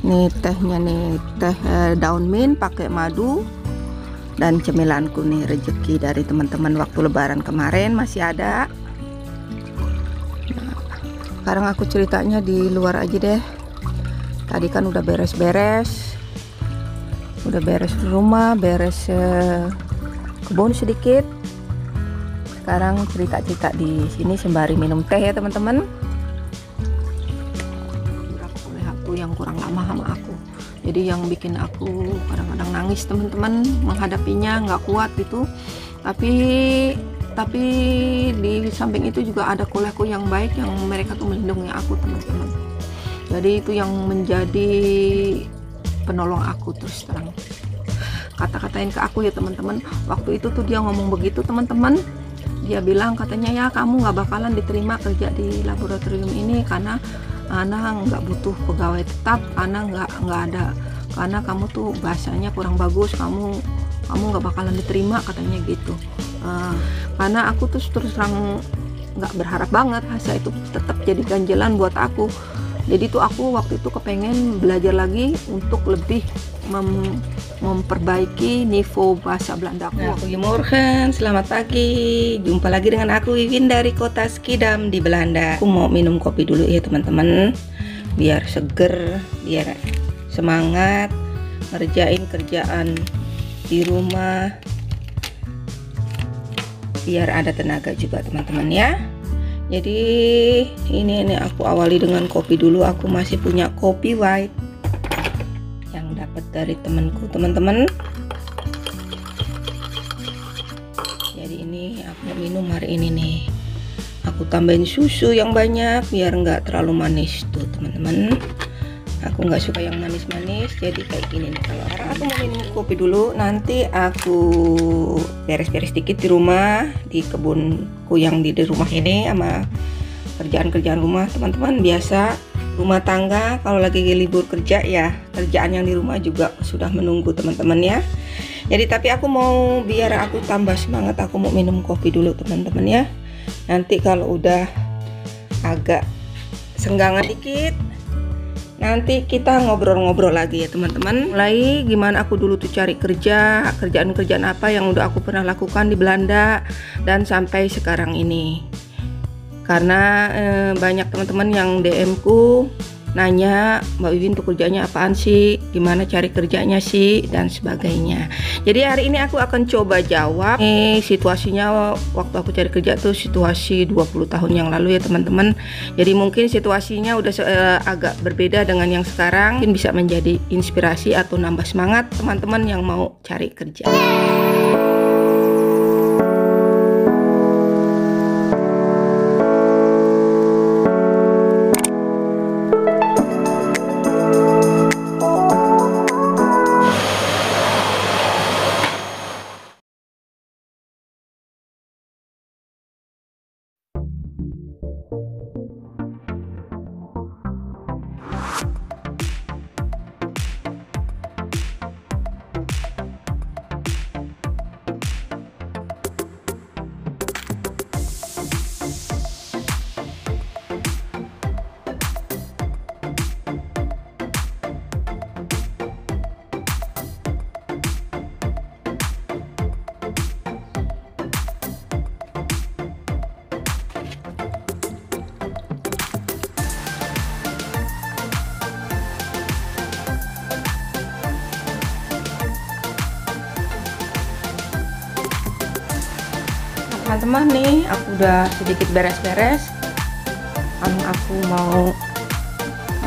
Nih tehnya nih, teh daun mint pakai madu. Dan cemilanku nih, rezeki dari teman-teman waktu lebaran kemarin masih ada. Nah, sekarang aku ceritanya di luar aja deh. Tadi kan udah beres-beres. Udah beres rumah, beres kebun sedikit. Sekarang cerita-cerita di sini sembari minum teh ya teman-teman. Oleh aku yang kurang lama sama aku. Jadi yang bikin aku kadang-kadang nangis teman-teman menghadapinya, nggak kuat gitu. Tapi di samping itu juga ada koleku yang baik yang mereka tuh melindungi aku teman-teman. Jadi itu yang menjadi penolong aku terus terang. Kata-katain ke aku ya teman-teman. Waktu itu tuh dia ngomong begitu teman-teman. Dia bilang katanya ya kamu nggak bakalan diterima kerja di laboratorium ini karena Ana nggak butuh pegawai tetap, Ana nggak ada, karena kamu tuh bahasanya kurang bagus, kamu nggak bakalan diterima katanya gitu. Karena aku tuh terus terang nggak berharap banget bahasa itu tetap jadi ganjelan buat aku. Jadi tuh aku waktu itu kepengen belajar lagi untuk lebih memperbaiki niveau bahasa Belandaku. Goedemorgen, selamat pagi. Jumpa lagi dengan aku Wiwin dari kota Schiedam di Belanda. Aku mau minum kopi dulu ya teman-teman, biar seger, biar semangat ngerjain kerjaan di rumah, biar ada tenaga juga teman-teman ya. Jadi ini aku awali dengan kopi dulu. Aku masih punya kopi white yang dapat dari temanku teman-teman. Jadi ini aku minum hari ini nih. Aku tambahin susu yang banyak biar nggak terlalu manis tuh teman-teman. Aku nggak suka yang manis-manis, jadi kayak gini nih. Kalau sekarang aku mau minum kopi dulu, nanti aku beres-beres dikit di rumah, di kebunku yang di rumah ini, sama kerjaan-kerjaan rumah teman-teman. Biasa rumah tangga kalau lagi libur kerja ya, kerjaan yang di rumah juga sudah menunggu teman-teman ya. Jadi tapi aku mau, biar aku tambah semangat, aku mau minum kopi dulu teman-teman ya. Nanti kalau udah agak senggangan dikit, nanti kita ngobrol-ngobrol lagi ya teman-teman. Mulai gimana aku dulu tuh cari kerja, kerjaan-kerjaan apa yang udah aku pernah lakukan di Belanda dan sampai sekarang ini. Karena banyak teman-teman yang DM ku nanya, Mbak Wiwin tuh kerjanya apaan sih, gimana cari kerjanya sih, dan sebagainya. Jadi hari ini aku akan coba jawab. Situasinya waktu aku cari kerja tuh situasi 20 tahun yang lalu ya teman-teman. Jadi mungkin situasinya udah agak berbeda dengan yang sekarang. Mungkin bisa menjadi inspirasi atau nambah semangat teman-teman yang mau cari kerja. Teman-teman nih, aku udah sedikit beres-beres. Aku mau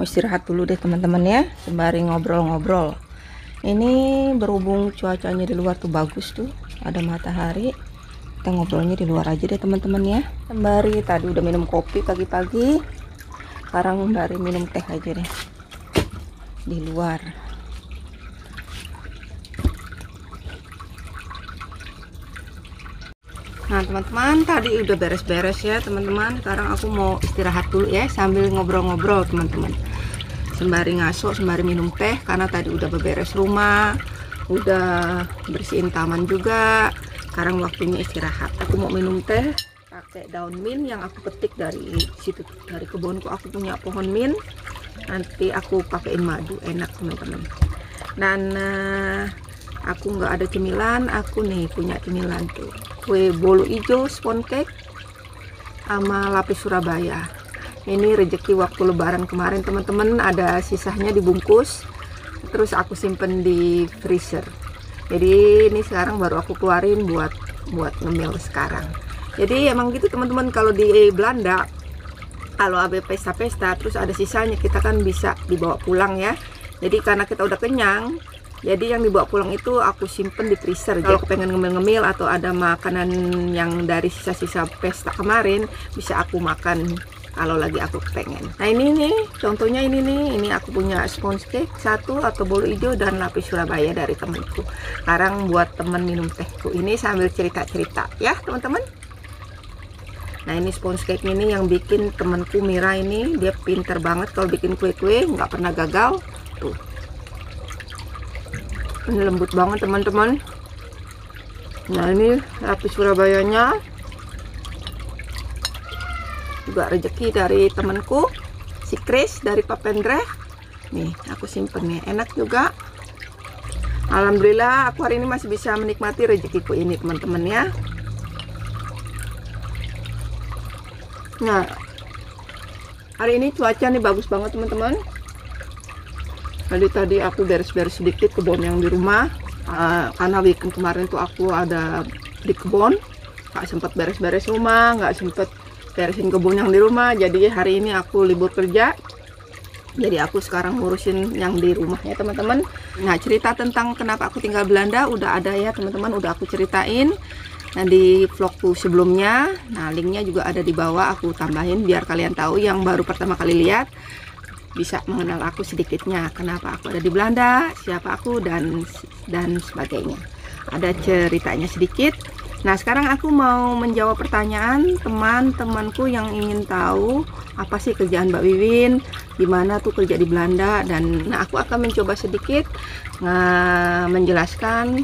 istirahat dulu deh teman-teman ya, sembari ngobrol-ngobrol. Ini berhubung cuacanya di luar tuh bagus tuh, ada matahari. Kita ngobrolnya di luar aja deh teman-teman ya. Sembari tadi udah minum kopi pagi-pagi, sekarang sembari minum teh aja deh di luar. Nah teman-teman, tadi udah beres-beres ya teman-teman. Sekarang aku mau istirahat dulu ya, sambil ngobrol-ngobrol teman-teman, sembari ngaso, sembari minum teh. Karena tadi udah beberes rumah, udah bersihin taman juga. Sekarang waktunya istirahat. Aku mau minum teh pakai daun mint yang aku petik dari situ, dari kebunku. Aku punya pohon mint, Nanti aku pakein madu, enak teman-teman. Dan aku nggak ada cemilan, aku nih punya cemilan tuh, kue bolu hijau spoon cake sama lapis Surabaya. Ini rezeki waktu lebaran kemarin teman-teman, ada sisanya dibungkus, terus aku simpen di freezer. Jadi ini sekarang baru aku keluarin buat ngemil sekarang. Jadi emang gitu teman-teman, kalau di Belanda kalau ada pesta-pesta terus ada sisanya, kita kan bisa dibawa pulang ya. Jadi karena kita udah kenyang, jadi yang dibawa pulang itu aku simpen di freezer. Jadi aku pengen ngemil-ngemil atau ada makanan yang dari sisa-sisa pesta kemarin, bisa aku makan kalau lagi aku pengen. Nah ini nih contohnya, ini aku punya sponge cake satu atau bolu hijau dan lapis Surabaya dari temanku. Sekarang buat temen minum tehku ini sambil cerita-cerita ya teman-teman. Nah ini sponge cake ini yang bikin temanku Mira, ini dia pinter banget kalau bikin kue-kue, nggak pernah gagal tuh. Ini lembut banget teman-teman. Nah ini lapis Surabayanya juga rezeki dari temanku si Chris dari Papendreh. Nih aku simpen nih, enak juga. Alhamdulillah aku hari ini masih bisa menikmati rezekiku ini teman-teman ya. Nah hari ini cuaca nih bagus banget teman-teman. Jadi tadi aku beres-beres sedikit kebun yang di rumah, karena weekend kemarin tuh aku ada di kebun, nggak sempet beres-beres rumah, nggak sempet beresin kebun yang di rumah. Jadi hari ini aku libur kerja, jadi aku sekarang ngurusin yang di rumah ya teman-teman. Nah cerita tentang kenapa aku tinggal Belanda udah ada ya teman-teman, udah aku ceritain. Nah di vlogku sebelumnya, nah linknya juga ada di bawah, aku tambahin biar kalian tahu yang baru pertama kali lihat bisa mengenal aku sedikitnya, kenapa aku ada di Belanda, siapa aku dan sebagainya. Ada ceritanya sedikit. Nah sekarang aku mau menjawab pertanyaan teman-temanku yang ingin tahu apa sih kerjaan Mbak Wiwin, gimana tuh kerja di Belanda, dan nah aku akan mencoba sedikit menjelaskan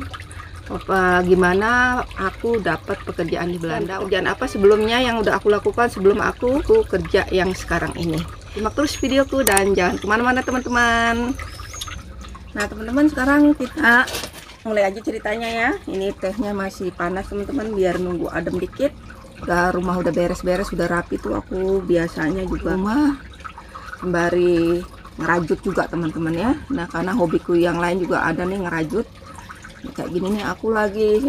gimana aku dapat pekerjaan di Belanda, pekerjaan apa sebelumnya yang udah aku lakukan sebelum aku kerja yang sekarang ini. Simak terus videoku dan jangan kemana-mana teman-teman. Nah teman-teman, sekarang kita mulai aja ceritanya ya. Ini tehnya masih panas teman-teman, biar nunggu adem dikit. Rumah udah beres-beres, udah rapi tuh. Aku biasanya juga rumah sembari ngerajut juga teman-teman ya. Nah karena hobiku yang lain juga ada nih, ngerajut. Kayak gini nih aku lagi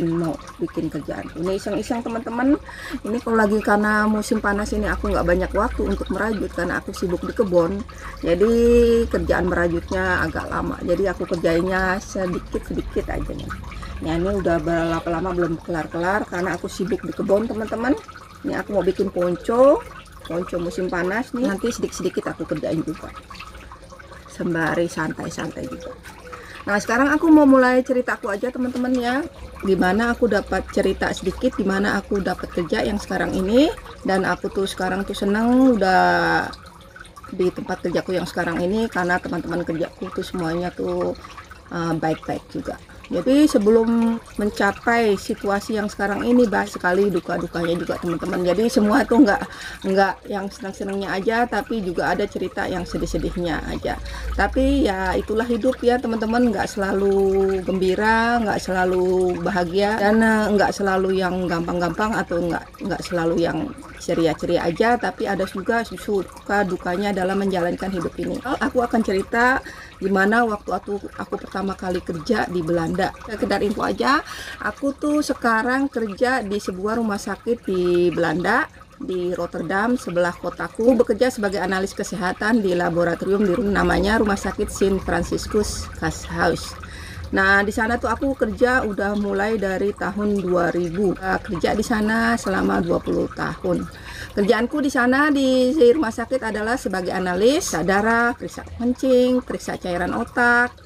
mau bikin kerjaan ini iseng-iseng teman-teman. Ini kalau lagi karena musim panas ini aku nggak banyak waktu untuk merajut karena aku sibuk di kebun, jadi kerjaan merajutnya agak lama, jadi aku kerjainnya sedikit aja nih. Nah ini udah berapa lama belum kelar-kelar karena aku sibuk di kebun teman-teman. Ini aku mau bikin ponco musim panas nih, nanti sedikit-sedikit aku kerjain juga sembari santai-santai juga. Nah sekarang aku mau mulai ceritaku aja teman-teman ya, gimana aku dapat cerita sedikit gimana aku dapat kerja yang sekarang ini. Dan aku tuh sekarang tuh seneng udah di tempat kerjaku yang sekarang ini karena teman-teman kerjaku tuh semuanya tuh baik-baik juga. Jadi sebelum mencapai situasi yang sekarang ini, banyak sekali duka-dukanya juga teman-teman. Jadi semua tuh nggak yang senang-senangnya aja, tapi juga ada cerita yang sedih-sedihnya aja. Tapi ya itulah hidup ya teman-teman, nggak selalu gembira, nggak selalu bahagia, dan nggak selalu yang gampang-gampang atau nggak selalu yang ceria-ceria aja, tapi ada juga suka dukanya dalam menjalankan hidup ini. Aku akan cerita gimana waktu aku pertama kali kerja di Belanda. Sekedar info aja, aku tuh sekarang kerja di sebuah rumah sakit di Belanda, di Rotterdam sebelah kotaku. Aku bekerja sebagai analis kesehatan di laboratorium di namanya Rumah Sakit Sint Franciscus Gasthuis. Nah di sana tuh aku kerja udah mulai dari tahun 2000. Kerja di sana selama 20 tahun. Kerjaanku di sana di rumah sakit adalah sebagai analis darah, periksa kencing, periksa cairan otak,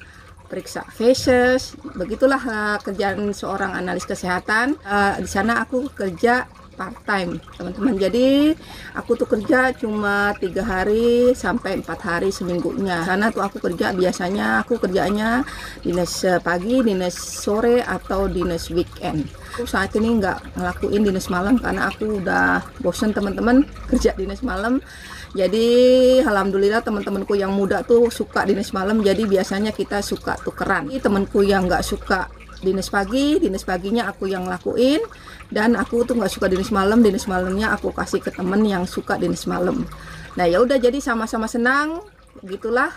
periksa feses. Begitulah kerjaan seorang analis kesehatan. Di sana aku kerja part time teman-teman, jadi aku tuh kerja cuma 3 hari sampai 4 hari seminggunya. Karena tuh aku kerja biasanya aku kerjanya dinas pagi, dinas sore atau dinas weekend. Aku saat ini nggak ngelakuin dinas malam karena aku udah bosen teman-teman kerja dinas malam. Jadi alhamdulillah teman-temanku yang muda tuh suka dinas malam, jadi biasanya kita suka tukeran. Temanku yang nggak suka dinas pagi, dinas paginya aku yang lakuin, dan aku tuh nggak suka dinas malamnya aku kasih ke temen yang suka dinas malam. Nah ya udah, jadi sama-sama senang. Gitulah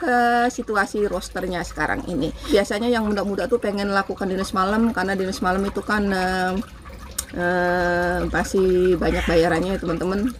situasi rosternya sekarang ini. Biasanya yang muda-muda tuh pengen lakukan dinas malam, karena dinas malam itu kan pasti banyak bayarannya ya teman-teman.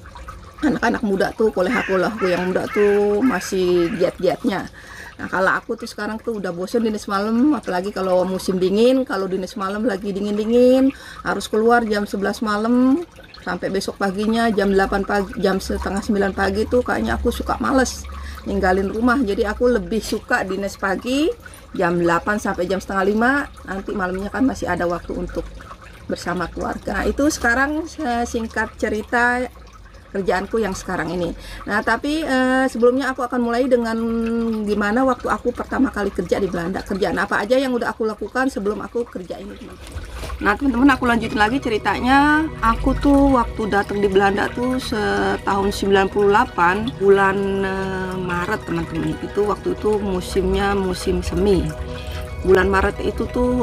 Anak-anak muda tuh, koleha-kolehaku yang muda tuh masih giat-giatnya. Nah kalau aku tuh sekarang tuh udah bosen dinas malam, apalagi kalau musim dingin. Kalau dinas malam lagi dingin-dingin, harus keluar jam 11 malam sampai besok paginya jam 8 pagi, jam setengah 9 pagi tuh kayaknya aku suka males ninggalin rumah. Jadi aku lebih suka dinas pagi jam 8 sampai jam setengah 5, nanti malamnya kan masih ada waktu untuk bersama keluarga. Nah itu sekarang singkat cerita kerjaanku yang sekarang ini. Nah tapi sebelumnya aku akan mulai dengan gimana waktu aku pertama kali kerja di Belanda. Kerjaan apa aja yang udah aku lakukan sebelum aku kerja ini, teman-teman. Nah teman-teman, aku lanjutin lagi ceritanya. Aku tuh waktu datang di Belanda tuh tahun 98 bulan Maret teman-teman. Itu waktu itu musimnya musim semi. Bulan Maret itu tuh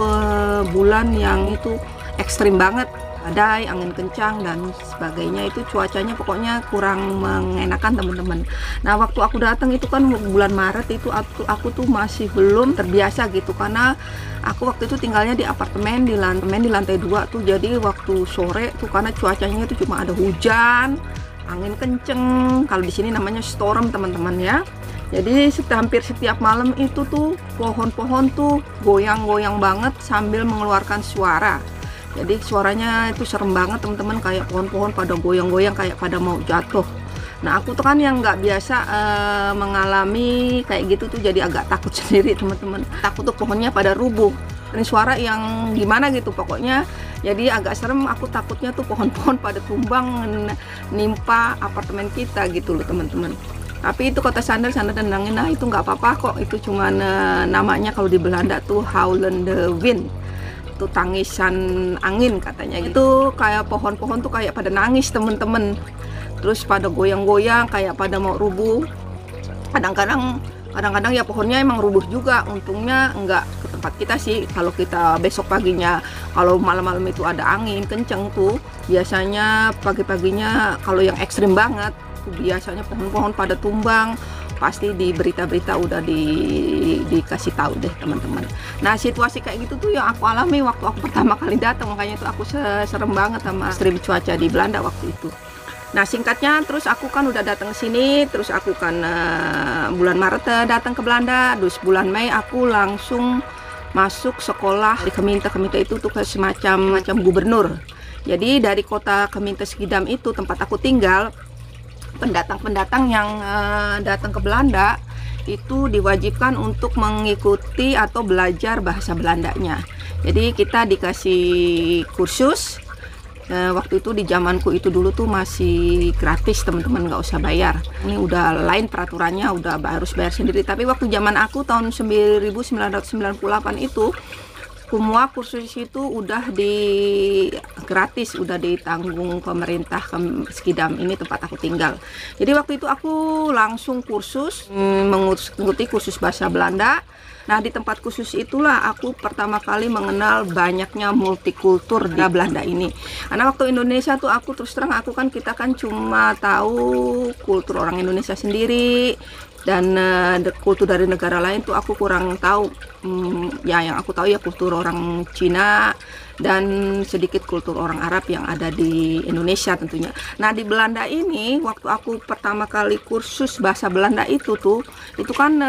bulan yang itu ekstrim banget, badai, angin kencang dan sebagainya. Itu cuacanya pokoknya kurang mengenakan teman-teman. Nah waktu aku datang itu kan bulan Maret itu aku tuh masih belum terbiasa gitu, karena aku waktu itu tinggalnya di apartemen di lantai 2 tuh. Jadi waktu sore tuh karena cuacanya itu cuma ada hujan, angin kenceng, kalau di sini namanya storm teman-teman ya. Jadi hampir setiap malam itu tuh pohon-pohon tuh goyang-goyang banget sambil mengeluarkan suara. Jadi suaranya itu serem banget teman-teman, kayak pohon-pohon pada goyang-goyang kayak pada mau jatuh. Nah aku tuh kan yang nggak biasa mengalami kayak gitu tuh, jadi agak takut sendiri teman-teman. Takut tuh pohonnya pada rubuh, dan suara yang gimana gitu pokoknya. Jadi agak serem, aku takutnya tuh pohon-pohon pada tumbang nimpa apartemen kita gitu loh teman-teman. Tapi itu kota Sander dan angin, nah itu nggak apa-apa kok. Itu cuman namanya kalau di Belanda tuh Howlende Wind, itu tangisan angin katanya. Itu kayak pohon-pohon tuh kayak pada nangis temen-temen, terus pada goyang-goyang kayak pada mau rubuh. Kadang-kadang ya pohonnya emang rubuh juga, untungnya enggak ke tempat kita sih. Kalau kita besok paginya, kalau malam-malam itu ada angin kenceng tuh, biasanya pagi-paginya kalau yang ekstrim banget tuh biasanya pohon-pohon pada tumbang. Pasti di berita-berita udah dikasih tahu deh teman-teman. Nah situasi kayak gitu tuh yang aku alami waktu aku pertama kali datang, makanya tuh aku serem banget sama ekstrim cuaca di Belanda waktu itu. Nah singkatnya, terus aku kan udah datang ke sini, terus aku kan bulan Maret datang ke Belanda, terus bulan Mei aku langsung masuk sekolah di Keminter itu tuh ke semacam gubernur. Jadi dari kota Keminter Schiedam itu tempat aku tinggal, pendatang-pendatang yang datang ke Belanda itu diwajibkan untuk mengikuti atau belajar bahasa Belandanya. Jadi kita dikasih kursus. Waktu itu di zamanku itu dulu tuh masih gratis teman-teman, nggak usah bayar. Ini udah lain peraturannya, udah harus bayar sendiri. Tapi waktu zaman aku tahun 1998 itu semua kursus itu udah gratis, udah ditanggung pemerintah Schiedam ini tempat aku tinggal. Jadi waktu itu aku langsung kursus, mengikuti kursus bahasa Belanda. Nah di tempat kursus itulah aku pertama kali mengenal banyaknya multikultur di Belanda ini. Karena waktu Indonesia tuh aku terus terang, kita kan cuma tahu kultur orang Indonesia sendiri, dan kultur dari negara lain tuh aku kurang tahu. Ya yang aku tahu ya kultur orang Cina dan sedikit kultur orang Arab yang ada di Indonesia tentunya. Nah di Belanda ini waktu aku pertama kali kursus bahasa Belanda itu kan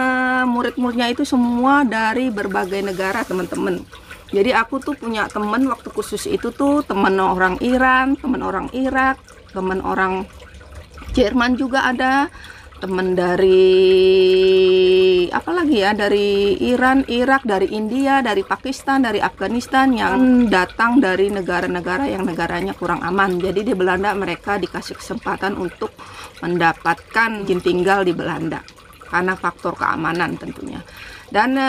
murid-muridnya itu semua dari berbagai negara teman-teman. Jadi aku tuh punya temen waktu kursus itu tuh, temen orang Iran, temen orang Irak, temen orang Jerman juga ada, temen dari apa lagi ya, dari Iran, Irak, dari India, dari Pakistan, dari Afghanistan, yang datang dari negara-negara yang negaranya kurang aman. Jadi di Belanda mereka dikasih kesempatan untuk mendapatkan izin tinggal di Belanda. karena faktor keamanan tentunya. Dan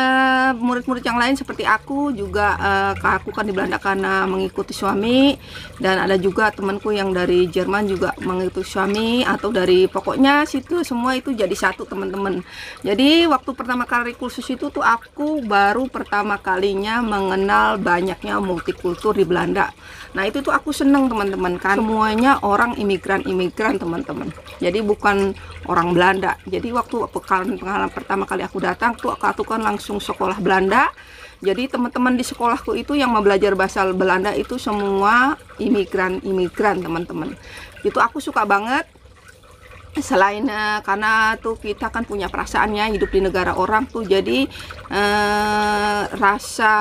murid-murid yang lain seperti aku juga, aku kan di Belanda karena mengikuti suami, dan ada juga temanku yang dari Jerman juga mengikuti suami, atau dari pokoknya situ semua itu jadi satu teman-teman. Jadi waktu pertama kali kursus itu tuh aku baru pertama kalinya mengenal banyaknya multikultur di Belanda. Nah itu tuh aku seneng teman-teman, kan semuanya orang imigran teman-teman. Jadi bukan orang Belanda. Jadi waktu pengalaman pertama kali aku datang tuh aku kan langsung sekolah Belanda. Jadi teman-teman di sekolahku itu yang mau belajar bahasa Belanda itu semua imigran teman-teman. Itu aku suka banget. Selain karena tuh kita kan punya perasaannya hidup di negara orang tuh, jadi rasa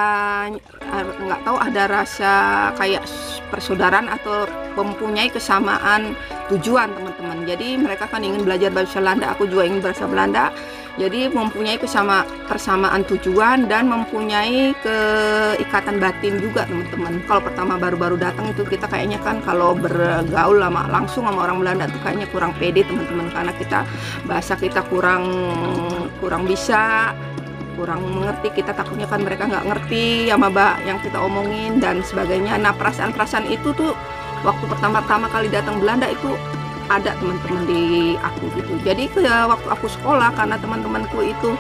nggak tahu, ada rasa kayak persaudaraan atau mempunyai kesamaan tujuan teman-teman. Jadi mereka kan ingin belajar bahasa Belanda, aku juga ingin bahasa Belanda. Jadi mempunyai persamaan tujuan dan mempunyai keikatan batin juga teman-teman. Kalau pertama baru-baru datang itu kita kayaknya kan kalau bergaul langsung sama orang Belanda tuh kayaknya kurang pede teman-teman, karena bahasa kita kurang bisa, kurang mengerti, kita takutnya kan mereka nggak ngerti sama yang kita omongin dan sebagainya. Nah perasaan-perasaan itu tuh waktu pertama kali datang Belanda itu ada teman-teman di aku gitu. Jadi waktu aku sekolah, karena teman-temanku itu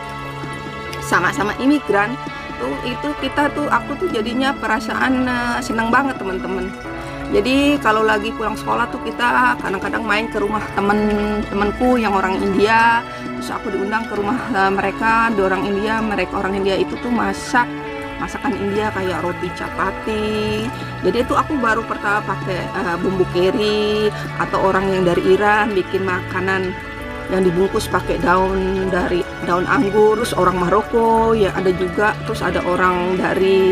sama-sama imigran tuh, itu aku tuh jadinya perasaan senang banget teman-teman. Jadi kalau lagi pulang sekolah tuh kita kadang-kadang main ke rumah teman-temanku yang orang India, terus aku diundang ke rumah mereka, orang India itu tuh masakan India kayak roti chapati. Jadi itu aku baru pertama pakai bumbu kari, atau orang yang dari Iran bikin makanan yang dibungkus pakai daun anggur. Terus orang Maroko ya ada juga, terus ada orang dari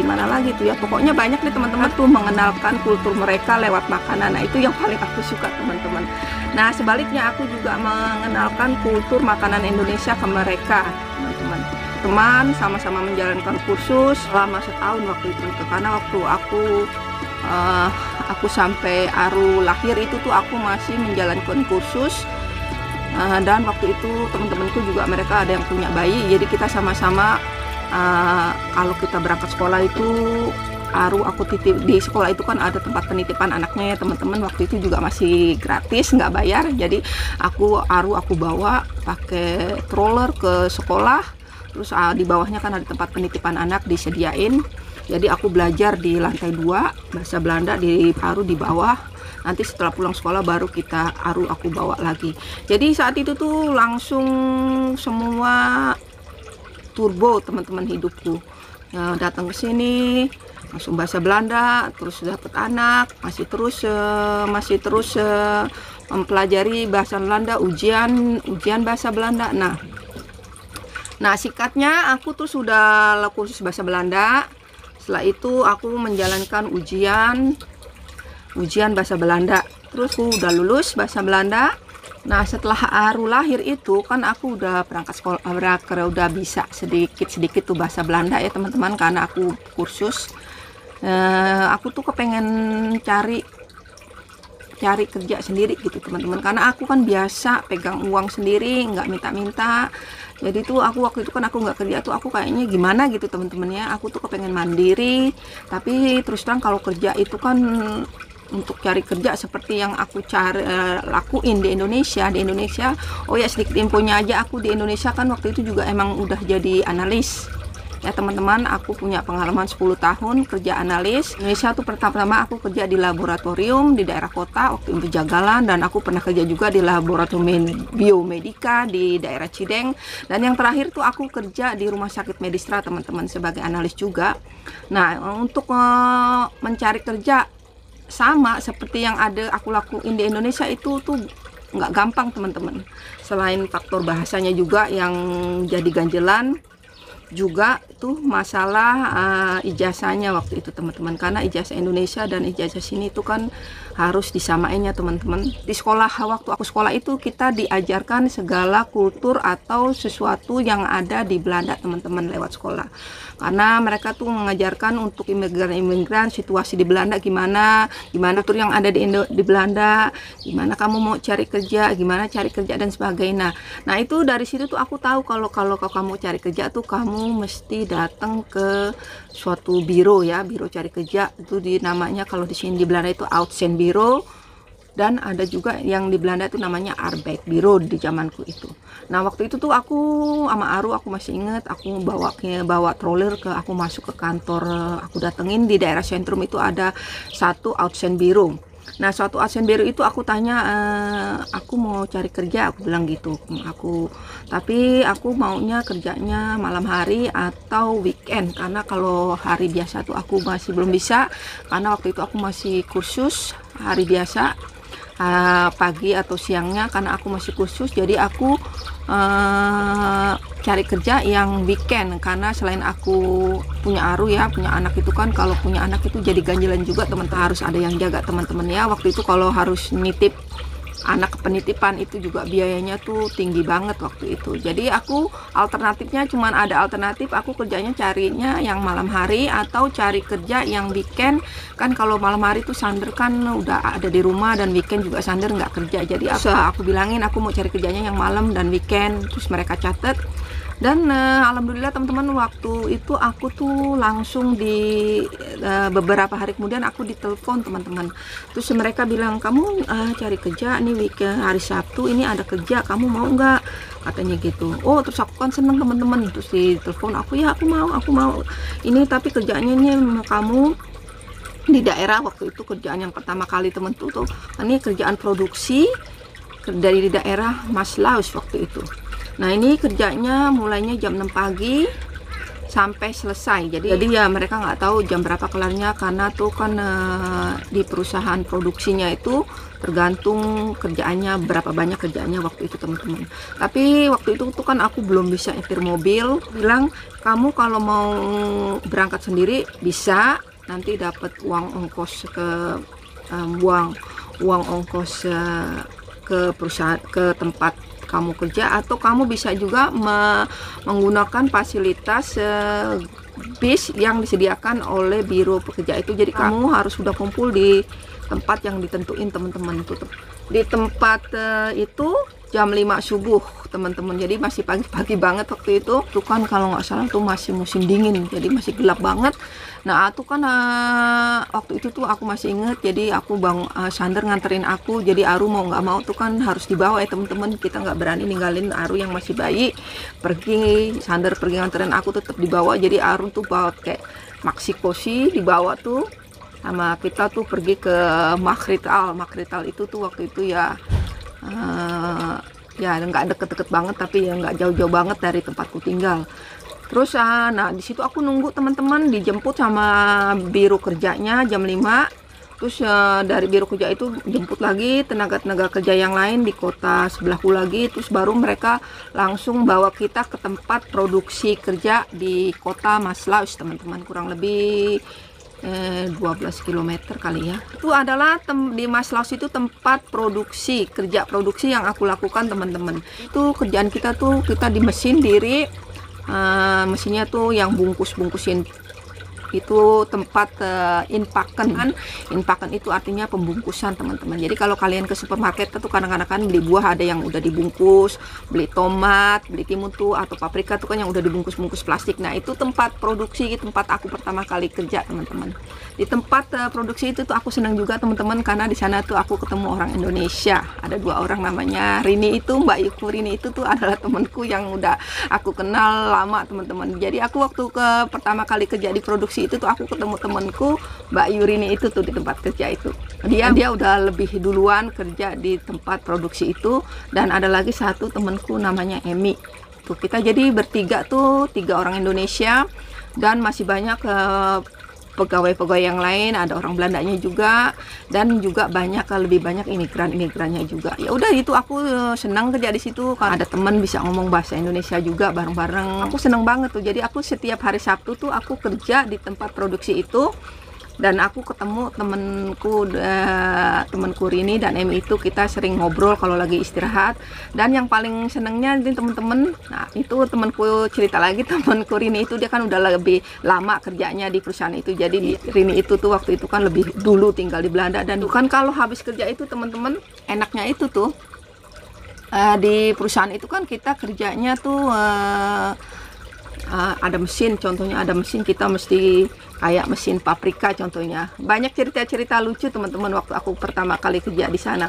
mana lagi tuh ya, pokoknya banyak nih teman-teman tuh mengenalkan kultur mereka lewat makanan. Nah itu yang paling aku suka teman-teman. Nah sebaliknya aku juga mengenalkan kultur makanan Indonesia ke mereka teman-teman. Teman sama-sama menjalankan kursus selama setahun waktu itu, karena waktu aku sampai Aru lahir itu tuh aku masih menjalankan kursus. Dan waktu itu teman-temanku juga mereka ada yang punya bayi, jadi kita sama-sama kalau kita berangkat sekolah itu Aru aku titip di sekolah itu kan ada tempat penitipan anaknya ya teman-teman. Waktu itu juga masih gratis, nggak bayar. Jadi Aru aku bawa pakai stroller ke sekolah. Terus di bawahnya kan ada tempat penitipan anak disediain. Jadi aku belajar di lantai 2 bahasa Belanda, di Aru di bawah. Nanti setelah pulang sekolah baru aku bawa lagi. Jadi saat itu tuh langsung semua turbo teman-teman hidupku. Ya, datang ke sini langsung bahasa Belanda, terus dapat anak, masih terus mempelajari bahasa Belanda, ujian bahasa Belanda. Nah singkatnya aku tuh sudah kursus bahasa Belanda. Setelah itu aku menjalankan ujian bahasa Belanda. Terus aku udah lulus bahasa Belanda. Nah setelah Aru lahir itu kan aku udah berangkat sekolah, udah bisa sedikit tuh bahasa Belanda ya teman-teman, karena aku kursus. Aku tuh kepengen cari kerja sendiri gitu teman-teman, karena aku kan biasa pegang uang sendiri, nggak minta-minta. Jadi tuh aku waktu itu kan aku nggak kerja tuh, aku kayaknya gimana gitu teman-teman ya. Aku tuh kepengen mandiri, tapi terus terang kalau kerja itu kan untuk cari kerja seperti yang aku lakuin di Indonesia. Oh ya sedikit infonya aja, aku di Indonesia kan waktu itu juga emang udah jadi analis ya teman-teman. Aku punya pengalaman 10 tahun kerja analis. Indonesia tuh pertama aku kerja di laboratorium di daerah kota waktu itu Jagalan, dan aku pernah kerja juga di laboratorium biomedika di daerah Cideng, dan yang terakhir tuh aku kerja di rumah sakit Medistra teman-teman sebagai analis juga. Nah untuk mencari kerja sama seperti yang aku lakuin di Indonesia itu tuh nggak gampang teman-teman. Selain faktor bahasanya juga yang jadi ganjelan, juga tuh masalah ijazahnya waktu itu teman-teman, karena ijazah Indonesia dan ijazah sini itu kan harus disamainnya teman-teman. Di sekolah, waktu aku sekolah itu kita diajarkan segala kultur atau sesuatu yang ada di Belanda teman-teman lewat sekolah, karena mereka tuh mengajarkan untuk imigran-imigran situasi di Belanda gimana kultur yang ada di Belanda, gimana kamu mau cari kerja, gimana cari kerja dan sebagainya. Nah itu dari situ tuh aku tahu kalau kamu cari kerja tuh kamu mesti datang ke suatu biro ya, biro cari kerja itu namanya, kalau di sini di Belanda itu Uitzendbureau, dan ada juga yang di Belanda itu namanya Arbeidsbureau di zamanku itu. Nah waktu itu tuh aku sama Aru, aku masih inget, aku bawa stroller aku masuk ke kantor, aku datengin di daerah sentrum itu ada satu Uitzendbureau. Nah suatu Uitzendbureau itu aku tanya, aku mau cari kerja, aku bilang gitu, tapi aku maunya kerjanya malam hari atau weekend, karena kalau hari biasa tuh aku masih belum bisa, karena waktu itu aku masih kursus hari biasa, pagi atau siangnya, karena aku masih kursus. Jadi aku cari kerja yang weekend, karena selain aku punya Aru ya, punya anak itu kan, kalau punya anak itu jadi ganjilan juga teman-teman, harus ada yang jaga teman-teman ya. Waktu itu kalau harus nitip anak penitipan itu juga biayanya tuh tinggi banget waktu itu. Jadi aku alternatifnya cuman ada alternatif, aku kerjanya carinya yang malam hari atau cari kerja yang weekend. Kan kalau malam hari tuh Sander kan udah ada di rumah, dan weekend juga Sander nggak kerja. Jadi aku bilangin aku mau cari kerjanya yang malam dan weekend, terus mereka catat. Dan alhamdulillah teman-teman, waktu itu aku tuh langsung di beberapa hari kemudian aku ditelepon teman-teman. Terus mereka bilang, kamu cari kerja nih weekend, hari Sabtu ini ada kerja, kamu mau nggak, katanya gitu. Oh terus aku kan seneng teman-teman, terus ditelepon aku, ya aku mau ini, tapi kerjanya ini kamu di daerah, waktu itu kerjaan yang pertama kali temen tuh ini kerjaan produksi dari daerah Maaslaus waktu itu. Nah ini kerjanya mulainya jam 6 pagi sampai selesai. Jadi ya mereka nggak tahu jam berapa kelarnya, karena tuh kan di perusahaan produksinya itu tergantung kerjaannya, berapa banyak kerjaannya waktu itu teman-teman. Tapi waktu itu tuh kan aku belum bisa nyetir mobil, bilang kamu kalau mau berangkat sendiri bisa, nanti dapat uang ongkos ke perusahaan, ke tempat kamu kerja, atau kamu bisa juga menggunakan fasilitas bis yang disediakan oleh biro pekerja itu. Jadi kamu harus sudah kumpul di tempat yang ditentuin teman-teman itu. Di tempat itu jam 5 subuh teman-teman, jadi masih pagi-pagi banget waktu itu. Tuh kan kalau nggak salah tuh masih musim dingin, jadi masih gelap banget. Nah itu kan waktu itu tuh aku masih inget, jadi aku Sander nganterin aku, jadi Aru mau nggak mau tuh kan harus dibawa ya teman-teman, kita nggak berani ninggalin Aru yang masih bayi pergi. Sander pergi nganterin aku, tetap dibawa. Jadi Aru tuh bawa kayak maxi cosi, dibawa tuh sama kita tuh pergi ke Makrital itu tuh waktu itu ya ya nggak deket-deket banget, tapi ya nggak jauh-jauh banget dari tempatku tinggal. Terus nah di situ aku nunggu teman-teman, dijemput sama biro kerjanya jam 5. Terus dari biro kerja itu jemput lagi tenaga-tenaga kerja yang lain di kota sebelahku lagi. Terus baru mereka langsung bawa kita ke tempat produksi kerja di kota Maaslaus teman-teman, kurang lebih 12 km kali ya. Itu adalah di Maaslaus itu tempat kerja produksi yang aku lakukan teman-teman. Itu kerjaan kita tuh, kita di mesin diri, mesinnya tuh yang bungkusin itu tempat inpaken kan. Inpaken itu artinya pembungkusan teman-teman. Jadi kalau kalian ke supermarket tuh kadang-kadang kan beli buah ada yang udah dibungkus, beli tomat, beli timun tuh atau paprika tuh kan yang udah dibungkus-bungkus plastik. Nah itu tempat produksi, tempat aku pertama kali kerja teman-teman. Di tempat produksi itu tuh aku senang juga teman-teman, karena di sana tuh aku ketemu orang Indonesia. Ada 2 orang namanya Rini itu, Mbak Yuku Rini itu tuh adalah temanku yang udah aku kenal lama teman-teman. Jadi aku waktu pertama kali kerja di produksi itu tuh aku ketemu temanku Mbak Yurini itu tuh di tempat kerja itu. Dia udah lebih duluan kerja di tempat produksi itu, dan ada lagi satu temanku namanya Emi. Tuh kita jadi bertiga tuh, 3 orang Indonesia, dan masih banyak pegawai-pegawai yang lain, ada orang Belandanya juga, dan juga lebih banyak imigrannya juga. Ya udah, itu aku senang kerja di situ kan, ada teman bisa ngomong bahasa Indonesia juga bareng-bareng. Aku seneng banget tuh. Jadi aku setiap hari Sabtu tuh aku kerja di tempat produksi itu, dan aku ketemu temenku Rini dan Emi, itu kita sering ngobrol kalau lagi istirahat. Dan yang paling senengnya ini temen-temen, nah itu temenku cerita lagi, temenku Rini itu dia kan udah lebih lama kerjanya di perusahaan itu. Jadi Rini itu tuh waktu itu kan lebih dulu tinggal di Belanda, dan kan kalau habis kerja itu temen-temen, enaknya itu tuh di perusahaan itu kan kita kerjanya tuh ada mesin, contohnya ada mesin, kita mesti kayak mesin paprika contohnya. Banyak cerita-cerita lucu teman-teman waktu aku pertama kali kerja di sana.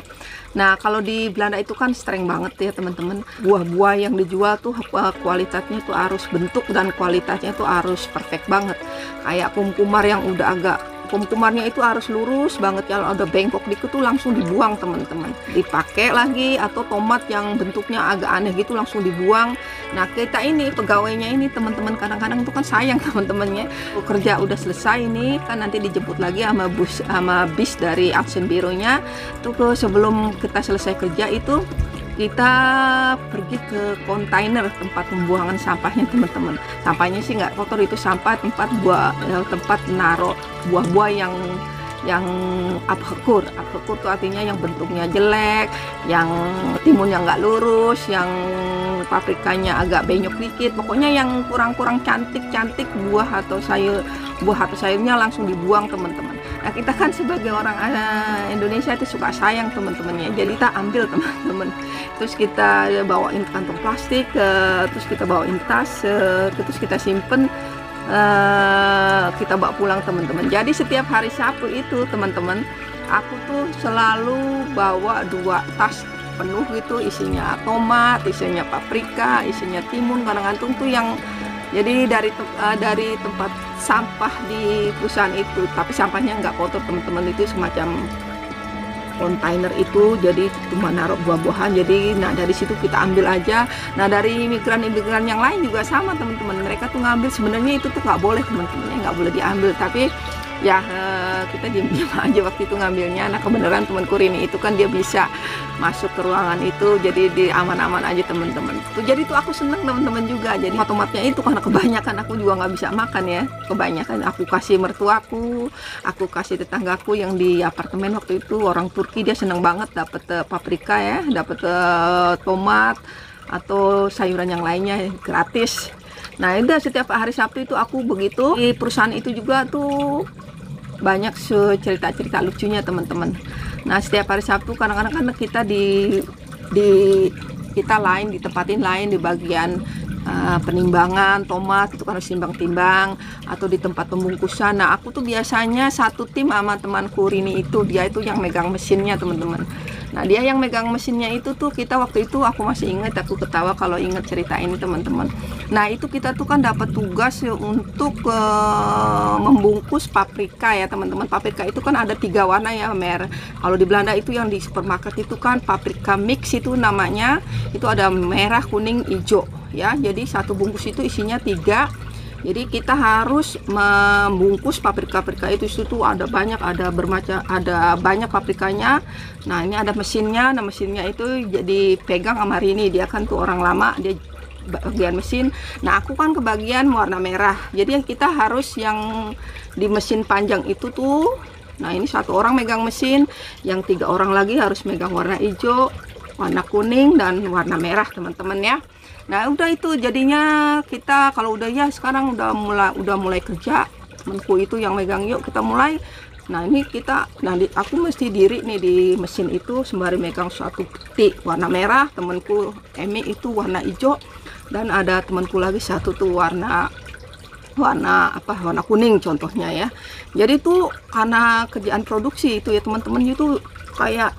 Nah, kalau di Belanda itu kan streng banget ya teman-teman. Buah-buah yang dijual tuh kualitasnya tuh harus, bentuk dan kualitasnya tuh harus perfect banget. Kayak kumkumar yang udah agak, kumkumarnya itu harus lurus banget, kalau ada bengkok dikit tuh langsung dibuang teman-teman, dipakai lagi. Atau tomat yang bentuknya agak aneh gitu langsung dibuang. Nah, kita ini pegawainya ini teman-teman kadang-kadang tuh kan sayang teman-temannya, kerja udah selesai ini kan nanti dijemput lagi sama bis dari Außenbüronya tuh, sebelum kita selesai kerja itu kita pergi ke kontainer tempat pembuangan sampahnya teman-teman. Sampahnya sih nggak kotor, itu sampah tempat naruh buah-buah yang abhekur tuh artinya yang bentuknya jelek, yang timunnya nggak lurus, yang paprikanya agak benyok dikit, pokoknya yang kurang cantik buah atau sayurnya langsung dibuang teman-teman. Nah, kita kan sebagai orang Indonesia itu suka sayang teman-temannya, jadi kita ambil teman-teman, terus kita bawain kantong plastik, terus kita bawain tas, terus kita simpen, kita bawa pulang teman-teman. Jadi setiap hari Sabtu itu teman-teman, aku tuh selalu bawa 2 tas penuh gitu, isinya tomat, isinya paprika, isinya timun, kadang-kadang tuh yang jadi dari tempat sampah di perusahaan itu. Tapi sampahnya nggak kotor teman-teman, itu semacam kontainer itu, jadi cuma naruh buah-buahan. Jadi nah dari situ kita ambil aja. Nah, dari imigran yang lain juga sama teman-teman, mereka tuh ngambil, sebenarnya itu tuh nggak boleh teman-teman, nggak boleh diambil, tapi ya kita diam-diam aja waktu itu ngambilnya. Nah, kebenaran temanku Rini itu kan dia bisa masuk ke ruangan itu, jadi di aman-aman aja teman-teman. Jadi tuh aku seneng teman-teman juga. Jadi tomatnya itu karena kebanyakan aku juga nggak bisa makan ya, kebanyakan aku kasih mertuaku, aku kasih tetanggaku yang di apartemen waktu itu, orang Turki, dia seneng banget dapat paprika ya, dapat tomat atau sayuran yang lainnya gratis. Nah, udah setiap hari Sabtu itu aku begitu. Di perusahaan itu juga tuh banyak cerita-cerita lucunya teman-teman. Nah, setiap hari Sabtu kadang-kadang kan kita ditempatin lain di bagian penimbangan tomat, itu kan harus timbang-timbang, atau di tempat pembungkusan. Nah, aku tuh biasanya satu tim sama temanku Rini itu, dia itu yang megang mesinnya teman-teman. Nah, dia yang megang mesinnya itu tuh, kita waktu itu aku masih ingat, aku ketawa kalau ingat cerita ini teman-teman. Nah, itu kita tuh kan dapat tugas untuk membungkus paprika ya teman-teman. Paprika itu kan ada 3 warna ya, kalau di Belanda itu yang di supermarket itu kan paprika mix itu namanya, itu ada merah, kuning, hijau ya. Jadi satu bungkus itu isinya 3. Jadi kita harus membungkus paprika itu tuh ada banyak, ada banyak paprikanya. Nah, ini ada mesinnya. Nah, mesinnya itu jadi pegang sama Rini, dia kan tuh orang lama, dia bagian mesin. Nah, aku kan kebagian warna merah. Jadi kita harus yang di mesin panjang itu tuh, nah ini 1 orang megang mesin, yang 3 orang lagi harus megang warna hijau, warna kuning, dan warna merah teman-teman ya. Nah, udah itu jadinya kita kalau udah ya sekarang udah mulai kerja, temanku itu yang megang, yuk kita mulai. Nah, ini aku mesti diri nih di mesin itu sembari megang 1 peti warna merah, temanku Emi itu warna hijau, dan ada temanku lagi 1 tuh warna kuning contohnya ya. Jadi tuh karena kerjaan produksi itu ya teman-teman, itu kayak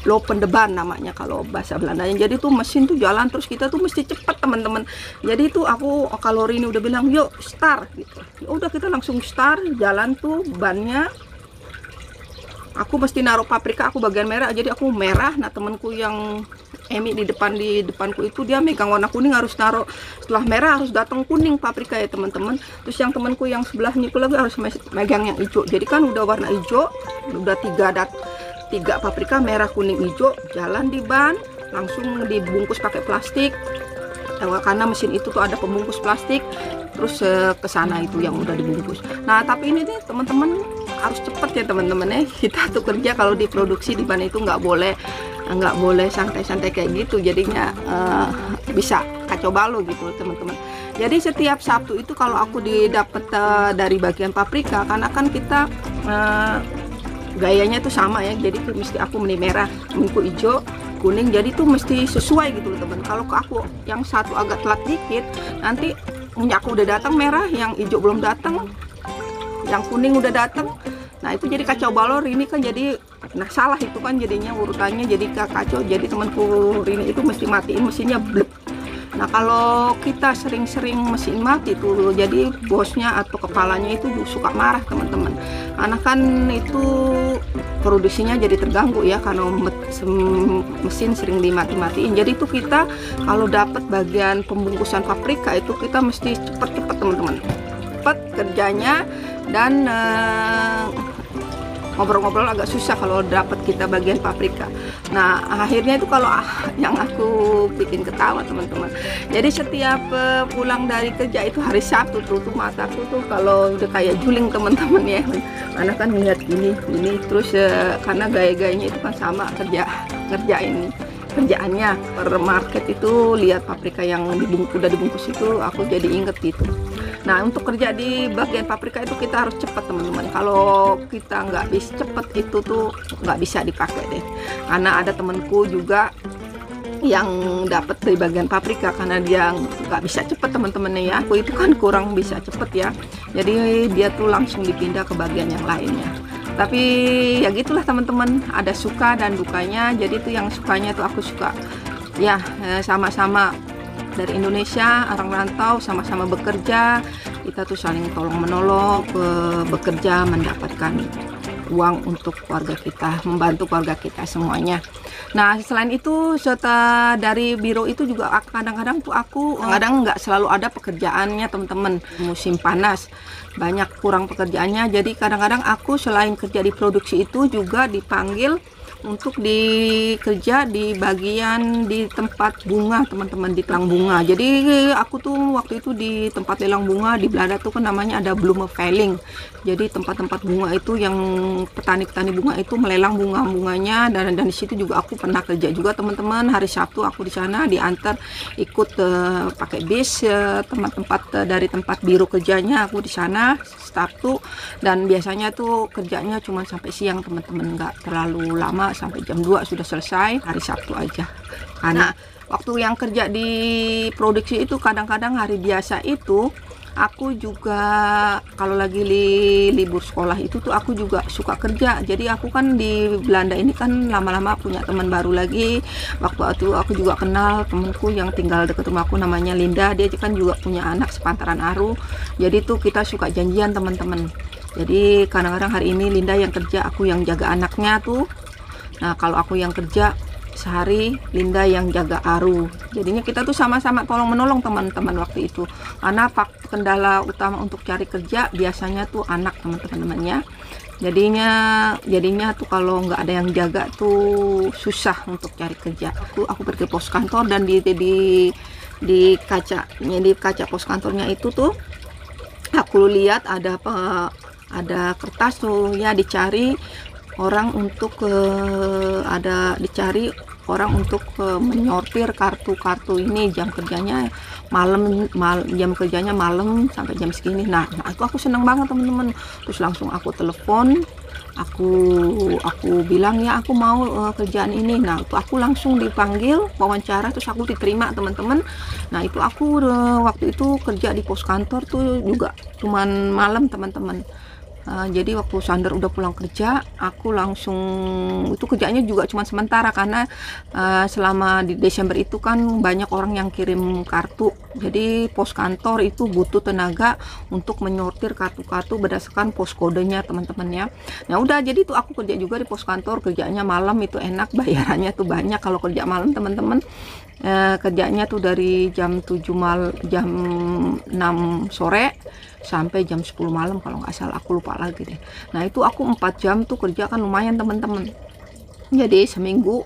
lopendeban namanya kalau bahasa Belandanya. Jadi tuh mesin tuh jalan terus, kita tuh mesti cepet teman-teman. Jadi tuh aku kalau Rini udah bilang yuk start gitu, ya udah kita langsung start, jalan tuh bannya. Aku mesti naruh paprika, aku bagian merah, jadi aku merah. Nah, temanku yang Emi di depanku itu dia megang warna kuning, harus taruh setelah merah harus datang kuning paprika ya teman-teman. Terus yang temanku yang sebelahnya itu lagi harus megang yang hijau. Jadi kan udah warna hijau, udah tiga paprika, merah kuning hijau, jalan di ban, langsung dibungkus pakai plastik. Karena mesin itu tuh ada pembungkus plastik, terus ke sana itu yang udah dibungkus. Nah tapi ini nih teman-teman harus cepet ya teman-teman ya. Kita tuh kerja kalau diproduksi di ban itu nggak boleh santai-santai kayak gitu, jadinya bisa kacau balau gitu teman-teman. Jadi setiap Sabtu itu kalau aku didapet dari bagian paprika, karena kan kita gayanya tuh sama ya, jadi mesti aku meni merah, temanku hijau, kuning, jadi tuh mesti sesuai gitu loh teman. Kalau ke aku yang satu agak telat dikit, nanti punya aku udah datang merah, yang hijau belum datang, yang kuning udah datang. Nah itu jadi kacau balau. Ini kan jadi salah itu kan jadinya urutannya jadi kacau. Jadi temanku ini itu mesti matiin mesinnya blep. Nah kalau kita sering-sering mesin mati tuh, jadi bosnya atau kepalanya itu suka marah teman-teman. Karena kan itu produksinya jadi terganggu ya, karena mesin sering dimati-matiin. Jadi itu kita kalau dapat bagian pembungkusan paprika itu kita mesti cepet-cepet teman-teman, cepet kerjanya. Dan ngobrol-ngobrol agak susah kalau dapat kita bagian paprika. Nah akhirnya itu kalau yang aku bikin ketawa teman-teman. Jadi setiap pulang dari kerja itu hari Sabtu tuh mataku tuh kalau udah kayak juling teman-teman ya. Karena kan ngeliat gini terus karena gaya-gayanya itu kan sama kerjaannya per market itu, lihat paprika yang udah dibungkus itu aku jadi inget gitu. Nah untuk kerja di bagian paprika itu kita harus cepat teman-teman. Kalau kita nggak bisa cepet itu tuh nggak bisa dipakai deh. Karena ada temanku juga yang dapat dari bagian paprika, karena dia nggak bisa cepet teman-temannya ya. Aku itu kan kurang bisa cepet ya. Jadi dia tuh langsung dipindah ke bagian yang lainnya. Tapi ya gitulah teman-teman, ada suka dan dukanya. Jadi tuh yang sukanya tuh aku suka ya sama-sama dari Indonesia, orang rantau, sama-sama bekerja, kita tuh saling tolong menolong, bekerja mendapatkan uang untuk keluarga kita, membantu keluarga kita semuanya. Nah selain itu setelah dari biro itu juga kadang-kadang tuh aku kadang nggak selalu ada pekerjaannya teman-teman. Musim panas banyak kurang pekerjaannya, jadi kadang-kadang aku selain kerja di produksi itu juga dipanggil untuk kerja di bagian di tempat bunga teman-teman, di lelang bunga. Jadi aku tuh waktu itu di tempat lelang bunga di Belanda tuh kan namanya ada bloemenveiling. Jadi tempat-tempat bunga itu yang petani-petani bunga itu melelang bunga-bunganya, dan di situ juga aku pernah kerja juga teman-teman. Hari Sabtu aku di sana diantar ikut pakai bis tempat-tempat dari tempat biro kerjanya, aku di sana Sabtu. Dan biasanya tuh kerjanya cuma sampai siang teman-teman, nggak terlalu lama, sampai jam 2 sudah selesai hari Sabtu aja. Karena waktu yang kerja di produksi itu kadang-kadang hari biasa itu aku juga kalau lagi libur sekolah itu tuh aku juga suka kerja. Jadi aku kan di Belanda ini kan lama-lama punya teman baru lagi. Waktu itu aku juga kenal temanku yang tinggal dekat rumahku namanya Linda. Dia kan juga punya anak sepantaran Aru. Jadi tuh kita suka janjian teman-teman. Jadi kadang-kadang hari ini Linda yang kerja, aku yang jaga anaknya tuh. Nah kalau aku yang kerja sehari, Linda yang jaga Aru. Jadinya kita tuh sama-sama tolong menolong teman-teman waktu itu. Karena kendala utama untuk cari kerja biasanya tuh anak teman-temannya. Jadinya tuh kalau nggak ada yang jaga tuh susah untuk cari kerja. Aku pergi pos kantor, dan di kaca pos kantornya itu tuh aku lihat ada kertas tuh ya, dicari orang untuk menyortir kartu-kartu ini. Jam kerjanya malam sampai jam segini. Nah itu aku seneng banget teman-teman. Terus langsung aku telepon, aku bilang ya aku mau kerjaan ini. Nah itu aku langsung dipanggil wawancara, terus aku diterima teman-teman. Nah itu aku waktu itu kerja di pos kantor tuh juga cuman malam teman-teman. Jadi waktu Sander udah pulang kerja, aku langsung, itu kerjanya juga cuma sementara karena selama di Desember itu kan banyak orang yang kirim kartu Jadi pos kantor itu butuh tenaga untuk menyortir kartu-kartu berdasarkan pos kodenya teman-teman ya. Nah udah, jadi tuh aku kerja juga di pos kantor, kerjanya malam itu enak, bayarannya tuh banyak kalau kerja malam teman-teman. Kerjanya tuh dari jam 6 sore sampai jam 10 malam kalau nggak salah, aku lupa lagi deh. Nah itu aku 4 jam tuh kerja, kan lumayan teman-teman. Jadi seminggu